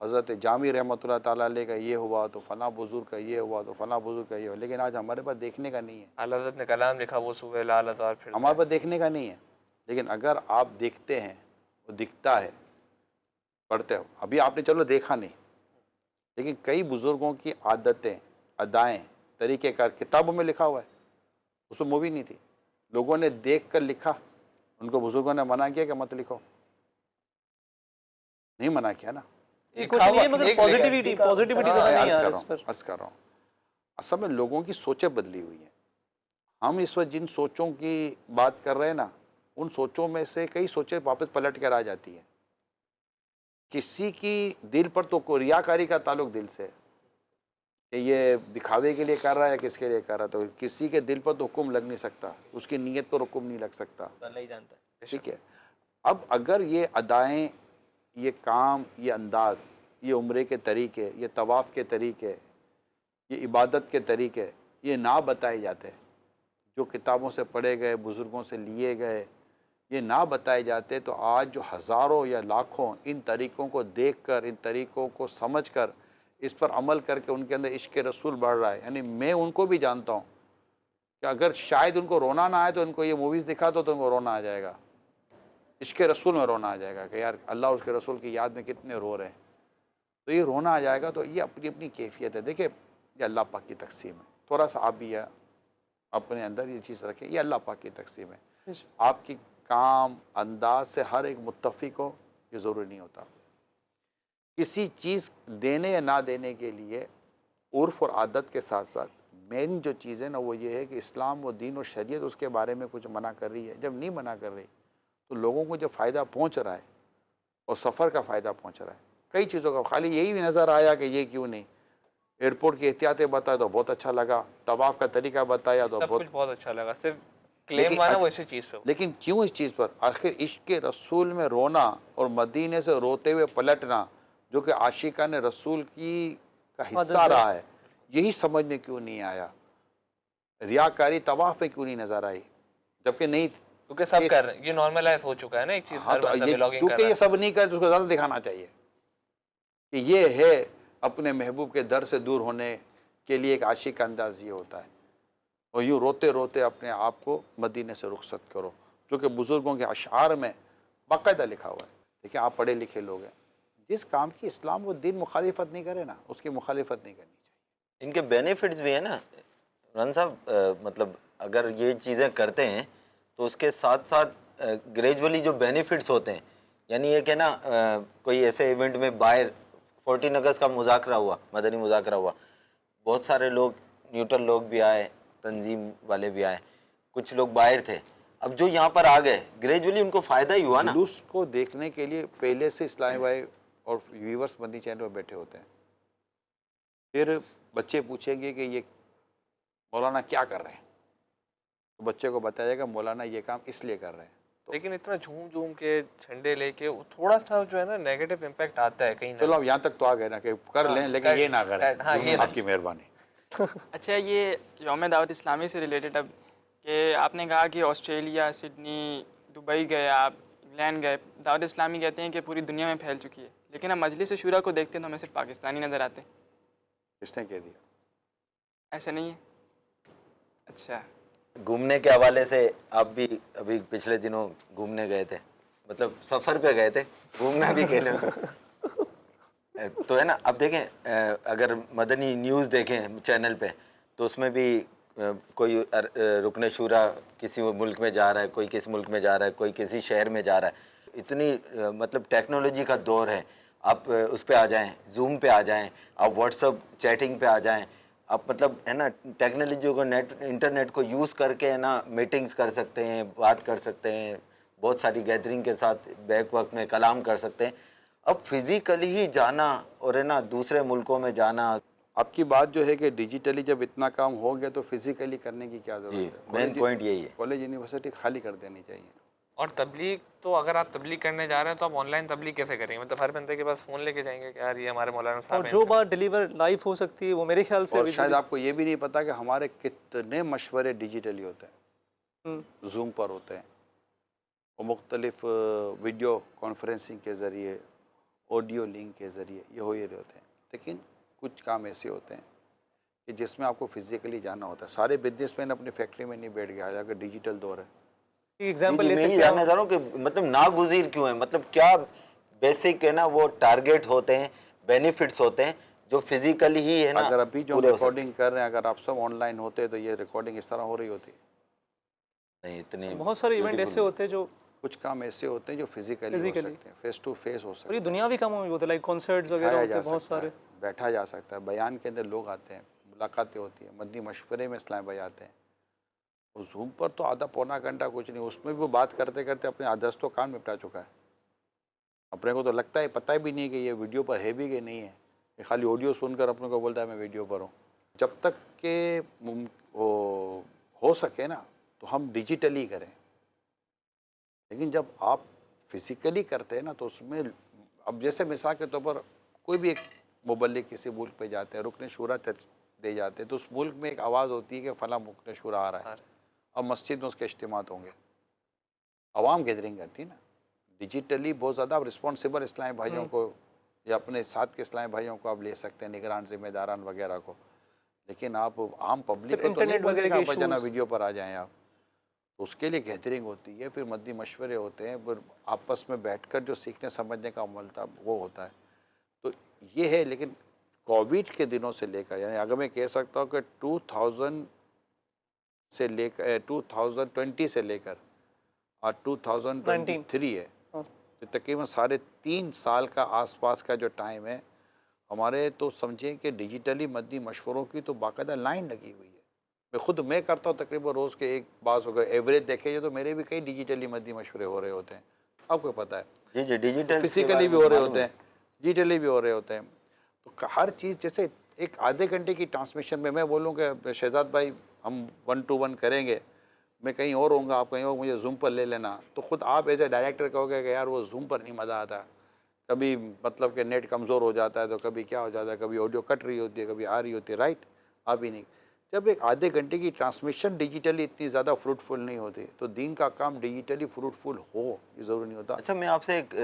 حضرت جامی رحمۃ اللہ تعالیٰ علیہ کا یہ ہوا، تو فلاں بزرگ کا یہ ہوا، تو فلاں بزرگ کا یہ ہوا. لیکن آج ہمارے پاس دیکھنے کا نہیں ہے. اعلیٰ حضرت نے کلام لکھا، وہ صبح لال ہزار پھر ہمارے پاس دیکھنے کا نہیں ہے. لیکن اگر آپ دیکھتے ہیں، وہ دکھتا ہے، پڑھتے ہو. ابھی آپ نے چلو دیکھا نہیں، لیکن کئی بزرگوں کی عادتیں، ادائیں، طریقہ کار کتابوں میں لکھا ہوا ہے. اس میں مووی نہیں تھی، لوگوں نے دیکھ کر لکھا. ان کو بزرگوں نے منع کیا کہ مت لکھو؟ نہیں منع کیا نا. کچھ نہیں ہے مگر پازیٹیوٹی زیادہ نہیں ہے اس پر. عرض کر رہا ہوں، اصل میں لوگوں کی سوچیں بدلی ہوئی ہیں. ہم اس وقت جن سوچوں کی بات کر رہے ہیں نا، ان سوچوں میں سے کئی سوچیں واپس پلٹ کر آ جاتی ہیں. کسی کی دل پر تو ریاکاری کا تعلق دل سے ہے کہ یہ دکھاوے کے لیے کر رہا ہے یا کس کے لیے کر رہا ہے. تو کسی کے دل پر تو حکم لگ نہیں سکتا، اس کی نیت پر حکم نہیں لگ سکتا. اللہ ہی جانتا ہے. ٹھیک ہے. اب اگر یہ ادائیں، یہ کام، یہ انداز، یہ عمرے کے طریقے، یہ طواف کے طریقے، یہ عبادت کے طریقے یہ نہ بتائے جاتے، جو کتابوں سے پڑھے گئے، بزرگوں سے لیے گئے، یہ نہ بتائے جاتے، تو آج جو ہزاروں یا لاکھوں ان طریقوں کو دیکھ کر، ان طریقوں کو سمجھ کر، اس پر عمل کر کے ان کے اندر عشق رسول بڑھ رہا ہے. یعنی میں ان کو بھی جانتا ہوں کہ اگر شاید ان کو رونا نہ آئے تو ان کو یہ موویز دکھا دو تو ان کو رونا آ جائے گا. عشق رسول میں رونا آ جائے گا کہ یار اللہ اور اس کے رسول کی یاد میں کتنے رو رہے ہیں. تو یہ رونا آ جائے گا. تو یہ اپنی اپنی کیفیت ہے. دیکھیں یہ اللہ پاک کی تقسیم ہے. تھوڑا سا آپ بھی اپنے اندر یہ چیز رکھیں، یہ اللہ پاک کی تقسیم ہے. آپ کی کام انداز سے ہر ایک متفق ہو یہ ضروری نہیں ہوتا. کسی چیز دینے یا نہ دینے کے لیے عرف اور عادت کے ساتھ ساتھ مین جو چیز ہے نا وہ یہ ہے کہ اسلام و دین و شریعت اس کے بارے میں کچھ منع کر رہی ہے. جب نہیں منع کر رہی تو لوگوں کو جو فائدہ پہنچ رہا ہے اور سفر کا فائدہ پہنچ رہا ہے، کئی چیزوں کا، خالی یہی بھی نظر آیا کہ یہ کیوں نہیں. ایئرپورٹ کی احتیاطیں بتایا تو بہت اچھا لگا، طواف کا طریقہ بتایا تو بہت اچھا لگا. صرف کلیم مانا وہ اسی چیز پہ. لیکن کیوں اس چیز پر؟ آخر عشق رسول میں رونا اور مدینے سے روتے ہوئے پلٹنا جو کہ عاشقان رسول کی کا حصہ رہا ہے، یہی سمجھنے کیوں نہیں آیا؟ ریاکاری طواف میں کیوں نہیں نظر آئی جبکہ نہیں تھی؟ کیونکہ سب کر رہے ہیں، یہ نارملائز ہو چکا ہے نا ایک چیز. ہاں تو کیونکہ یہ سب نہیں کرتے تو اس کو زیادہ دکھانا چاہیے کہ یہ ہے. اپنے محبوب کے در سے دور ہونے کے لیے ایک عاشق کا انداز یہ ہوتا ہے. اور یوں روتے روتے اپنے آپ کو مدینے سے رخصت کرو، جو کہ بزرگوں کے اشعار میں باقاعدہ لکھا ہوا ہے. دیکھیں آپ پڑھے لکھے لوگ ہیں، جس کام کی اسلام و دین مخالفت نہیں کرے نا اس کی مخالفت نہیں کرنی چاہیے. ان کے بینیفٹس بھی ہیں نا رن صاحب. مطلب اگر یہ چیزیں کرتے ہیں تو اس کے ساتھ ساتھ گریجولی جو بینیفٹس ہوتے ہیں، یعنی یہ کہ نا کوئی ایسے ایونٹ میں باہر 14 اگست کا مذاکرہ ہوا، مدنی مذاکرہ ہوا، بہت سارے لوگ نیوٹرل لوگ بھی آئے، تنظیم والے بھی آئے، کچھ لوگ باہر تھے، اب جو یہاں پر آ گئے گریجولی ان کو فائدہ ہی ہوا نا. جلوس کو دیکھنے کے لیے پہلے سے اسلامی بھائی اور ویورس مدنی چینل پر بیٹھے ہوتے ہیں. پھر بچے پوچھیں گے کہ یہ مولانا کیا کر رہے ہیں، تو بچے کو بتایا جائے گا مولانا یہ کام اس لیے کر رہے ہیں. لیکن اتنا جھوم کے جھنڈے لے کے تھوڑا سا جو ہے نا نیگیٹو امپیکٹ آتا ہے کہیں نہ. چلو اب یہاں تک تو آ گئے نا کہ کر لیں لیکن یہ نہ کریں. ہاں، یہ آپ کی مہربانی. اچھا، یہ یوم دعوت اسلامی سے ریلیٹڈ، اب کہ آپ نے کہا کہ آسٹریلیا، سڈنی، دبئی گئے آپ، انگلینڈ گئے، دعوت اسلامی کہتے ہیں کہ پوری دنیا میں پھیل چکی ہے، لیکن ہم مجلس شورا کو دیکھتے ہیں تو ہمیں صرف پاکستانی نظر آتے ہیں. کس نے کہہ دیا؟ ایسا نہیں ہے؟ اچھا. گھومنے کے حوالے سے آپ بھی ابھی پچھلے دنوں گھومنے گئے تھے، مطلب سفر پہ گئے تھے، گھومنا بھی کہنے تو ہے نا. اب دیکھیں اگر مدنی نیوز دیکھیں چینل پہ تو اس میں بھی کوئی رکن شورا کسی ملک میں جا رہا ہے، کوئی کس ملک میں جا رہا ہے، کوئی کسی شہر میں جا رہا ہے. اتنی مطلب ٹیکنالوجی کا دور ہے، آپ اس پہ آ جائیں، زوم پہ آ جائیں، آپ واٹس اپ چیٹنگ پہ آ جائیں، آپ مطلب ہے نا ٹیکنالوجی کو انٹرنیٹ کو یوز کر کے ہے نا میٹنگز کر سکتے ہیں، بات کر سکتے ہیں، بہت ساری گیدرنگ کے ساتھ بیک وقت میں کلام کر سکتے ہیں. اب فزیکلی ہی جانا اور ہے نا دوسرے ملکوں میں جانا. آپ کی بات جو ہے کہ ڈیجیٹلی جب اتنا کام ہو گیا تو فزیکلی کرنے کی کیا ضرورت ہے؟ مین پوائنٹ یہی ہے. کالج یونیورسٹی خالی کر دینی چاہیے. اور تبلیغ تو اگر آپ تبلیغ کرنے جا رہے ہیں تو آپ آن لائن تبلیغ کیسے کریں گے؟ مطلب ہر بندے کے پاس فون لے کے جائیں گے کہ یار یہ ہمارے مولانا صاحب اور ہیں. جو بات ڈیلیور لائف ہو سکتی ہے وہ میرے خیال سے اور شاید آپ کو یہ بھی نہیں پتا کہ ہمارے کتنے مشورے ڈیجیٹلی ہوتے ہیں، زوم پر ہوتے ہیں، اور مختلف ویڈیو کانفرنسنگ کے ذریعے، آڈیو لنک کے ذریعے یہ ہو رہے ہوتے ہیں. لیکن کچھ کام ایسے ہوتے ہیں کہ جس میں آپ کو فزیکلی جانا ہوتا ہے. سارے بزنس مین اپنی فیکٹری میں نہیں بیٹھ گیا اگر ڈیجیٹل دور ہے. ایگزامپل میں لے یہ سکتے جاننا ہیں. چاہ رہا ہوں کہ مطلب ناگزیر کیوں ہے، مطلب کیا بیسک ہے نا وہ ٹارگیٹ ہوتے ہیں، بینیفٹس ہوتے ہیں جو فزیکلی ہی ہے نا. اگر ابھی جو ہم ریکارڈنگ کر رہے ہیں اگر آپ سب آن لائن ہوتے تو یہ ریکارڈنگ اس طرح ہو رہی ہوتی نہیں. اتنی بہت سارے ایونٹ ایسے ہوتے ہیں جو کچھ کام ایسے ہوتے ہیں جو فزیکلی ہو سکتے ہیں، فیس ٹو فیس ہو سکتے اور یہ ہیں، دنیاوی کاموں میں ہوتا ہے، لائک کنسرٹس وغیرہ ہوتے ہیں بہت سارے. بیٹھا جا سکتا ہے، بیان کے اندر لوگ آتے ہیں، ملاقاتیں ہوتی ہیں، مدنی مشورے میں اسلام بھائی آتے ہیں. اور زوم پر تو آدھا پونا گھنٹہ کچھ نہیں، اس میں بھی وہ بات کرتے کرتے اپنے آدھس تو کام نپٹا چکا ہے. اپنے کو تو لگتا ہے پتہ بھی نہیں کہ یہ ویڈیو پر ہے بھی کہ نہیں ہے، کہ خالی آڈیو سن کر اپنے کو بولتا ہے میں ویڈیو پر ہوں. جب تک کہ ہو سکے نا تو ہم ڈیجیٹلی کریں، لیکن جب آپ فزیکلی کرتے ہیں نا تو اس میں اب جیسے مثال کے طور پر کوئی بھی ایک مبلغ کسی ملک پہ جاتے ہیں، رکن شورا دے جاتے ہیں، تو اس ملک میں ایک آواز ہوتی ہے کہ فلاں رکن شورا آ رہا ہے، اب مسجد میں اس کے اجتماعات ہوں گے، عوام گیدرنگ کرتی ہے نا. ڈیجیٹلی بہت زیادہ آپ رسپانسیبل اسلامی بھائیوں کو یا اپنے ساتھ کے اسلامی بھائیوں کو آپ لے سکتے ہیں، نگران ذمہ داران وغیرہ کو، لیکن آپ عام پبلک کو تو نہیں بولتے کہ آپ جنا ویڈیو پر آ جائیں. آپ اس کے لیے گیدرنگ ہوتی ہے، پھر مدنی مشورے ہوتے ہیں، پھر آپس میں بیٹھ کر جو سیکھنے سمجھنے کا عمل تھا وہ ہوتا ہے. تو یہ ہے. لیکن کووڈ کے دنوں سے لے کر یعنی اگر میں کہہ سکتا ہوں کہ 2000 سے لے کر 2020 سے لے کر اور 2023 ہے، تو تقریباً 3.5 سال کا آس پاس کا جو ٹائم ہے ہمارے، تو سمجھیں کہ ڈیجیٹلی مدنی مشوروں کی تو باقاعدہ لائن لگی ہوئی ہے. میں کرتا ہوں تقریباً روز کے ایک بعض ہو گئے ایوریج دیکھے تو میرے بھی کئی ڈیجیٹلی مدنی مشورے ہو رہے ہوتے ہیں. آپ کو پتہ ہے جی ڈیجیٹل فزیکلی بھی ہو رہے ہوتے ہیں، ڈیجیٹلی بھی ہو رہے ہوتے ہیں. تو ہر چیز جیسے ایک آدھے گھنٹے کی ٹرانسمیشن میں بولوں کہ شہزاد بھائی ہم 1 to 1 کریں گے، میں کہیں اور ہوں گا، آپ کہیں اور مجھے زوم پر لے لینا، تو خود آپ ایز اے ڈائریکٹر کہو گے کہ یار وہ زوم پر نہیں مزہ آتا، کبھی مطلب کہ نیٹ کمزور ہو جاتا ہے، تو کبھی کیا ہو جاتا ہے، کبھی آڈیو کٹ رہی ہوتی ہے، کبھی آ رہی ہوتی ہے، رائٹ؟ آپ ہی نہیں. جب ایک آدھے گھنٹے کی ٹرانسمیشن ڈیجیٹلی اتنی زیادہ فروٹفل نہیں ہوتی تو دین کا کام ڈیجیٹلی فروٹفل ہو یہ ضروری نہیں ہوتا. اچھا میں آپ سے ایک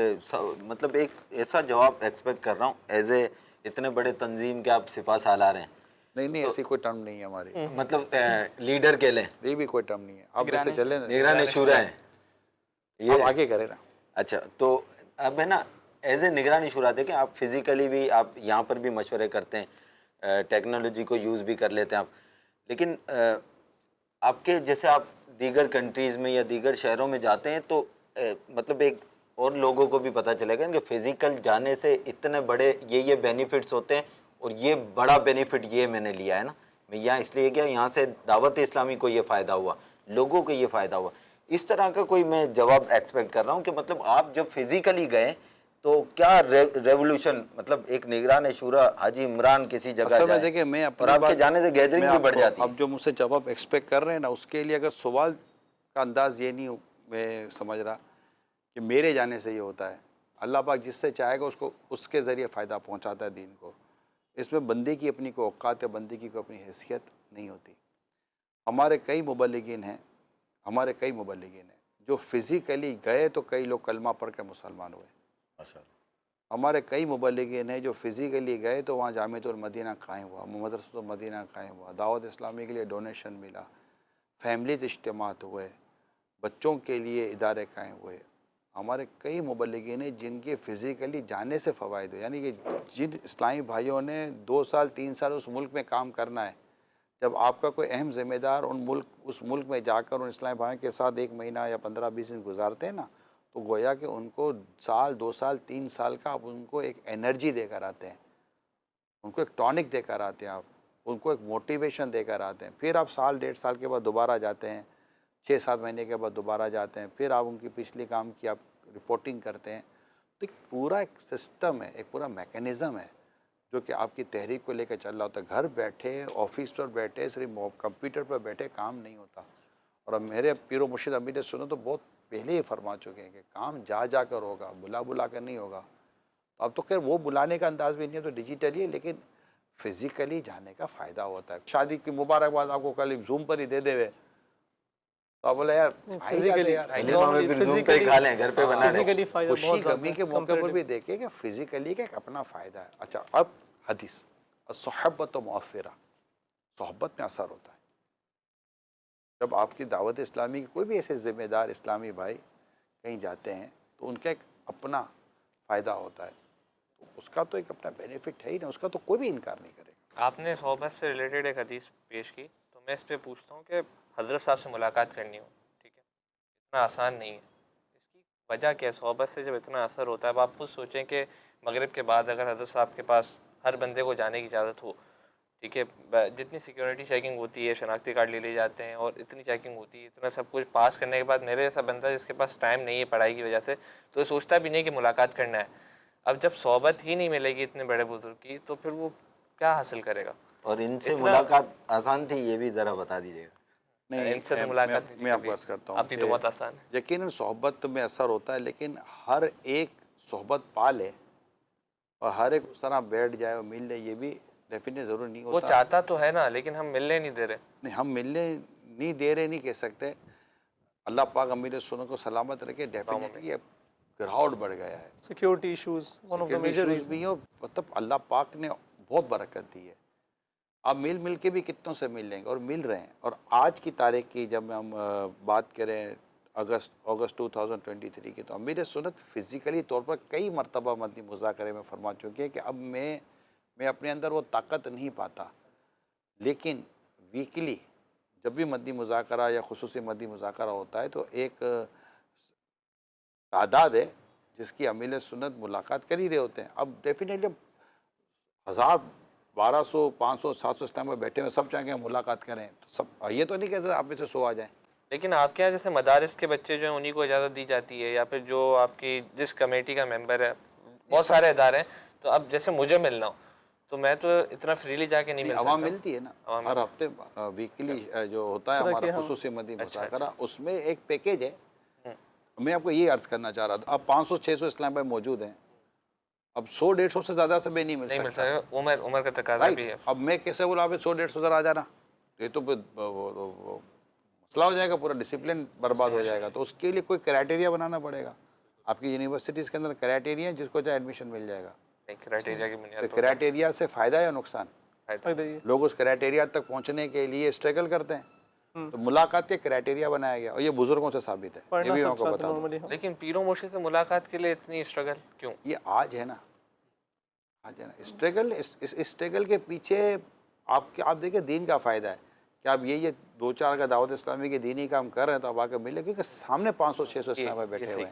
مطلب ایک ایسا جواب ایکسپیکٹ کر رہا ہوں ایز اے اتنے بڑے تنظیم کے آپ سپاہ سالار ہیں. نہیں ایسی کوئی ٹرم نہیں ہے ہماری، مطلب لیڈر کے لیں یہ بھی کوئی ٹرم نہیں ہے. آپ جیسے چلیں نگران شورا ہیں، یہ آگے کرے نا. اچھا تو اب ہے نا ایز اے نگران شورا دیکھیں آپ فزیکلی بھی آپ یہاں پر بھی مشورے کرتے ہیں، ٹیکنالوجی کو یوز بھی کر لیتے ہیں آپ، لیکن آپ کے جیسے آپ دیگر کنٹریز میں یا دیگر شہروں میں جاتے ہیں تو مطلب ایک اور لوگوں کو بھی پتہ چلے گا کہ فزیکل جانے سے اتنے بڑے یہ بینیفٹس ہوتے ہیں، اور یہ بڑا بینیفٹ یہ میں نے لیا ہے نا، میں یہاں اس لیے گیا، یہاں سے دعوت اسلامی کو یہ فائدہ ہوا، لوگوں کو یہ فائدہ ہوا. اس طرح کا کوئی میں جواب ایکسپیکٹ کر رہا ہوں کہ مطلب آپ جب فزیکلی گئے تو کیا ریولوشن، مطلب ایک نگران شورا حاجی عمران کسی جگہ اصل میں جائے دیکھیں میں اور آپ کے جانے سے گیدرنگ بھی بڑھ جاتی ہے. اب جو مجھ سے جواب ایکسپیکٹ کر رہے ہیں نا، اس کے لیے اگر سوال کا انداز یہ نہیں میں سمجھ رہا کہ میرے جانے سے یہ ہوتا ہے. اللہ پاک جس سے چاہے گا اس کو اس کے ذریعے فائدہ پہنچاتا ہے دین کو. اس میں بندے کی اپنی کوئی اوقات یا بندے کی کوئی اپنی حیثیت نہیں ہوتی. ہمارے کئی مبلغین ہیں جو فزیکلی گئے تو کئی لوگ کلمہ پڑھ کے مسلمان ہوئے. ہمارے کئی مبلغین ہیں جو فزیکلی گئے تو وہاں جامعۃ المدینہ قائم ہوا، مدرسۃ المدینہ قائم ہوا، دعوت اسلامی کے لیے ڈونیشن ملا، فیملیز اجتماعات ہوئے، بچوں کے لیے ادارے قائم ہوئے. ہمارے کئی مبلغین ہیں جن کے فزیکلی جانے سے فوائد ہوئے. یعنی کہ جن اسلامی بھائیوں نے 2 سال 3 سال اس ملک میں کام کرنا ہے، جب آپ کا کوئی اہم ذمہ دار اس ملک میں جا کر ان اسلامی بھائیوں کے ساتھ 1 مہینہ یا 15-20 دن گزارتے ہیں نا، تو گویا کہ ان کو سال 2 سال 3 سال کا آپ ان کو ایک انرجی دے کر آتے ہیں، ان کو ایک ٹونک دے کر آتے ہیں، آپ ان کو ایک موٹیویشن دے کر آتے ہیں. پھر آپ سال 1.5 سال کے بعد دوبارہ جاتے ہیں، 6-7 مہینے کے بعد دوبارہ جاتے ہیں، پھر آپ ان کی پچھلی کام کی آپ رپورٹنگ کرتے ہیں. تو ایک پورا ایک سسٹم ہے، ایک پورا میکینزم ہے جو کہ آپ کی تحریک کو لے کے چل رہا ہوتا ہے. گھر بیٹھے، آفس پر بیٹھے، صرف کمپیوٹر پر بیٹھے کام نہیں ہوتا. اور اب میرے پیر و مرشد امیر سنت تو بہت پہلے ہی فرما چکے ہیں کہ کام جا کر ہوگا، بلا کر نہیں ہوگا. تو اب تو خیر وہ بلانے کا انداز بھی نہیں ہے، تو ڈیجیٹلی ہے، لیکن فزیکلی جانے کا فائدہ ہوتا ہے. شادی کی مبارکباد آپ کو کل زوم پر ہی دے دے ہوئے تو آپ بولے یار پھر زوم پہ ہی کھا لیں، گھر پہ بنا لیں. فزیکلی فائدہ خوشی بہت زیادہ کمی کے موقع پر بھی دیکھیں کہ فزیکلی کا ایک اپنا فائدہ ہے. اچھا اب حدیث الصحبۃ مؤثرہ، صحبت میں اثر ہوتا ہے. جب آپ کی دعوت اسلامی کی کوئی بھی ایسے ذمہ دار اسلامی بھائی کہیں جاتے ہیں تو ان کا ایک اپنا فائدہ ہوتا ہے. تو اس کا تو ایک اپنا بینیفٹ ہے ہی نا، اس کا تو کوئی بھی انکار نہیں کرے گا. آپ نے صحبت سے ریلیٹڈ ایک حدیث پیش کی، تو میں اس پہ پوچھتا ہوں کہ حضرت صاحب سے ملاقات کرنی ہو، ٹھیک ہے، اتنا آسان نہیں ہے. اس کی وجہ کیا ہے؟ صحبت سے جب اتنا اثر ہوتا ہے، اب آپ خود سوچیں کہ مغرب کے بعد اگر حضرت صاحب کے پاس ہر بندے کو جانے کی اجازت ہو، ٹھیک ہے، جتنی سیکیورٹی چیکنگ ہوتی ہے، شناختی کارڈ لے جاتے ہیں اور اتنی چیکنگ ہوتی ہے، اتنا سب کچھ پاس کرنے کے بعد میرے جیسا بندہ جس کے پاس ٹائم نہیں ہے پڑھائی کی وجہ سے، تو سوچتا بھی نہیں کہ ملاقات کرنا ہے. اب جب صحبت ہی نہیں ملے گی اتنے بڑے بزرگ کی، تو پھر وہ کیا حاصل کرے گا؟ اور ان سے ملاقات آسان تھی، یہ بھی ذرا بتا دیجیے گا. ان سے تو ملاقات میں آپ کو عرض کرتا ہوں آپ کی تو بہت آسان ہے. یقیناً صحبت میں اثر ہوتا ہے، لیکن ہر ایک صحبت پا لے اور ہر ایک اس طرح بیٹھ جائے اور مل لے، یہ بھی ڈیفینیٹ ضرور نہیں وہ ہوتا. چاہتا تو ہے نا، لیکن ہم ملنے نہیں دے رہے. نہیں، ہم ملنے نہیں دے رہے نہیں کہہ سکتے. اللہ پاک امیر سنت کو سلامت رکھے. ڈیفینیٹلی کراؤڈ بڑھ گیا ہے، security issues one of the major issues بھی ہیں، مطلب اللہ پاک نے بہت برکت دی ہے. آپ مل کے بھی کتنوں سے مل لیں گے، اور مل رہے ہیں. اور آج کی تاریخ کی جب ہم بات کریں اگست 2023 کی، تو امیر سنت فزیکلی طور پر کئی مرتبہ مدنی مذاکرے میں فرما چکے ہیں کہ اب میں اپنے اندر وہ طاقت نہیں پاتا، لیکن ویکلی جب بھی مدنی مذاکرہ یا خصوصی مدنی مذاکرہ ہوتا ہے تو ایک تعداد ہے جس کی امیر سنت ملاقات کر ہی رہے ہوتے ہیں. اب ڈیفینیٹلی 1000 1200 500 700 اسلام میں بیٹھے ہوئے سب چاہیں گے ملاقات کریں، تو سب یہ تو نہیں کہتے آپ میں سے 100 آ جائیں. لیکن آپ کے یہاں جیسے مدارس کے بچے جو ہیں انہیں کو اجازت دی جاتی ہے، یا پھر جو آپ کی جس کمیٹی کا ممبر ہے، بہت سارے ادارے ہیں، تو اب جیسے مجھے ملنا ہو تو میں تو اتنا فریلی جا کے نہیں مل سکتا. عوام ملتی ہے نا ہر ہفتے، ویکلی جو ہوتا ہے ہمارا خصوصی مدنی مذاکرہ، اس میں ایک پیکیج ہے. میں آپ کو یہ عرض کرنا چاہ رہا تھا، اب 500-600 اسلام بھائی موجود ہیں، اب 100-150 سے زیادہ سے بھی نہیں مل سکتا. عمر کا تقاضا بھی ہے. اب میں کیسے بولا آپ 100-150 ادھر آ جانا، یہ تو مسئلہ ہو جائے گا، پورا ڈسپلن برباد ہو جائے گا. تو اس کے لیے کوئی کرائٹیریا بنانا پڑے گا. آپ کی یونیورسٹیز کے اندر کرائٹیریا جس کو چاہے ایڈمیشن مل جائے گا. کرائٹیریا کی بنیاد پر کرائٹیریا سے فائدہ یا نقصان؟ فائدہ ہی ہے. لوگ اس کرائٹیریا تک پہنچنے کے لیے اسٹرگل کرتے ہیں. تو ملاقات کے کرائٹیریا بنایا گیا، اور یہ بزرگوں سے ثابت ہے. یہ بھی آپ کو بتا دوں. لیکن پیروں مرشد سے ملاقات کے لیے اتنی اسٹرگل کیوں؟ یہ آج ہے نا اسٹرگل. اس اسٹرگل کے پیچھے آپ دیکھیں دین کا فائدہ ہے کہ آپ یہ 2-4 کا دعوت اسلامی کے دینی کام کر رہے ہیں، تو آپ آ کے ملے، کیونکہ سامنے 500-600 اسلام بیٹھے ہوئے ہیں.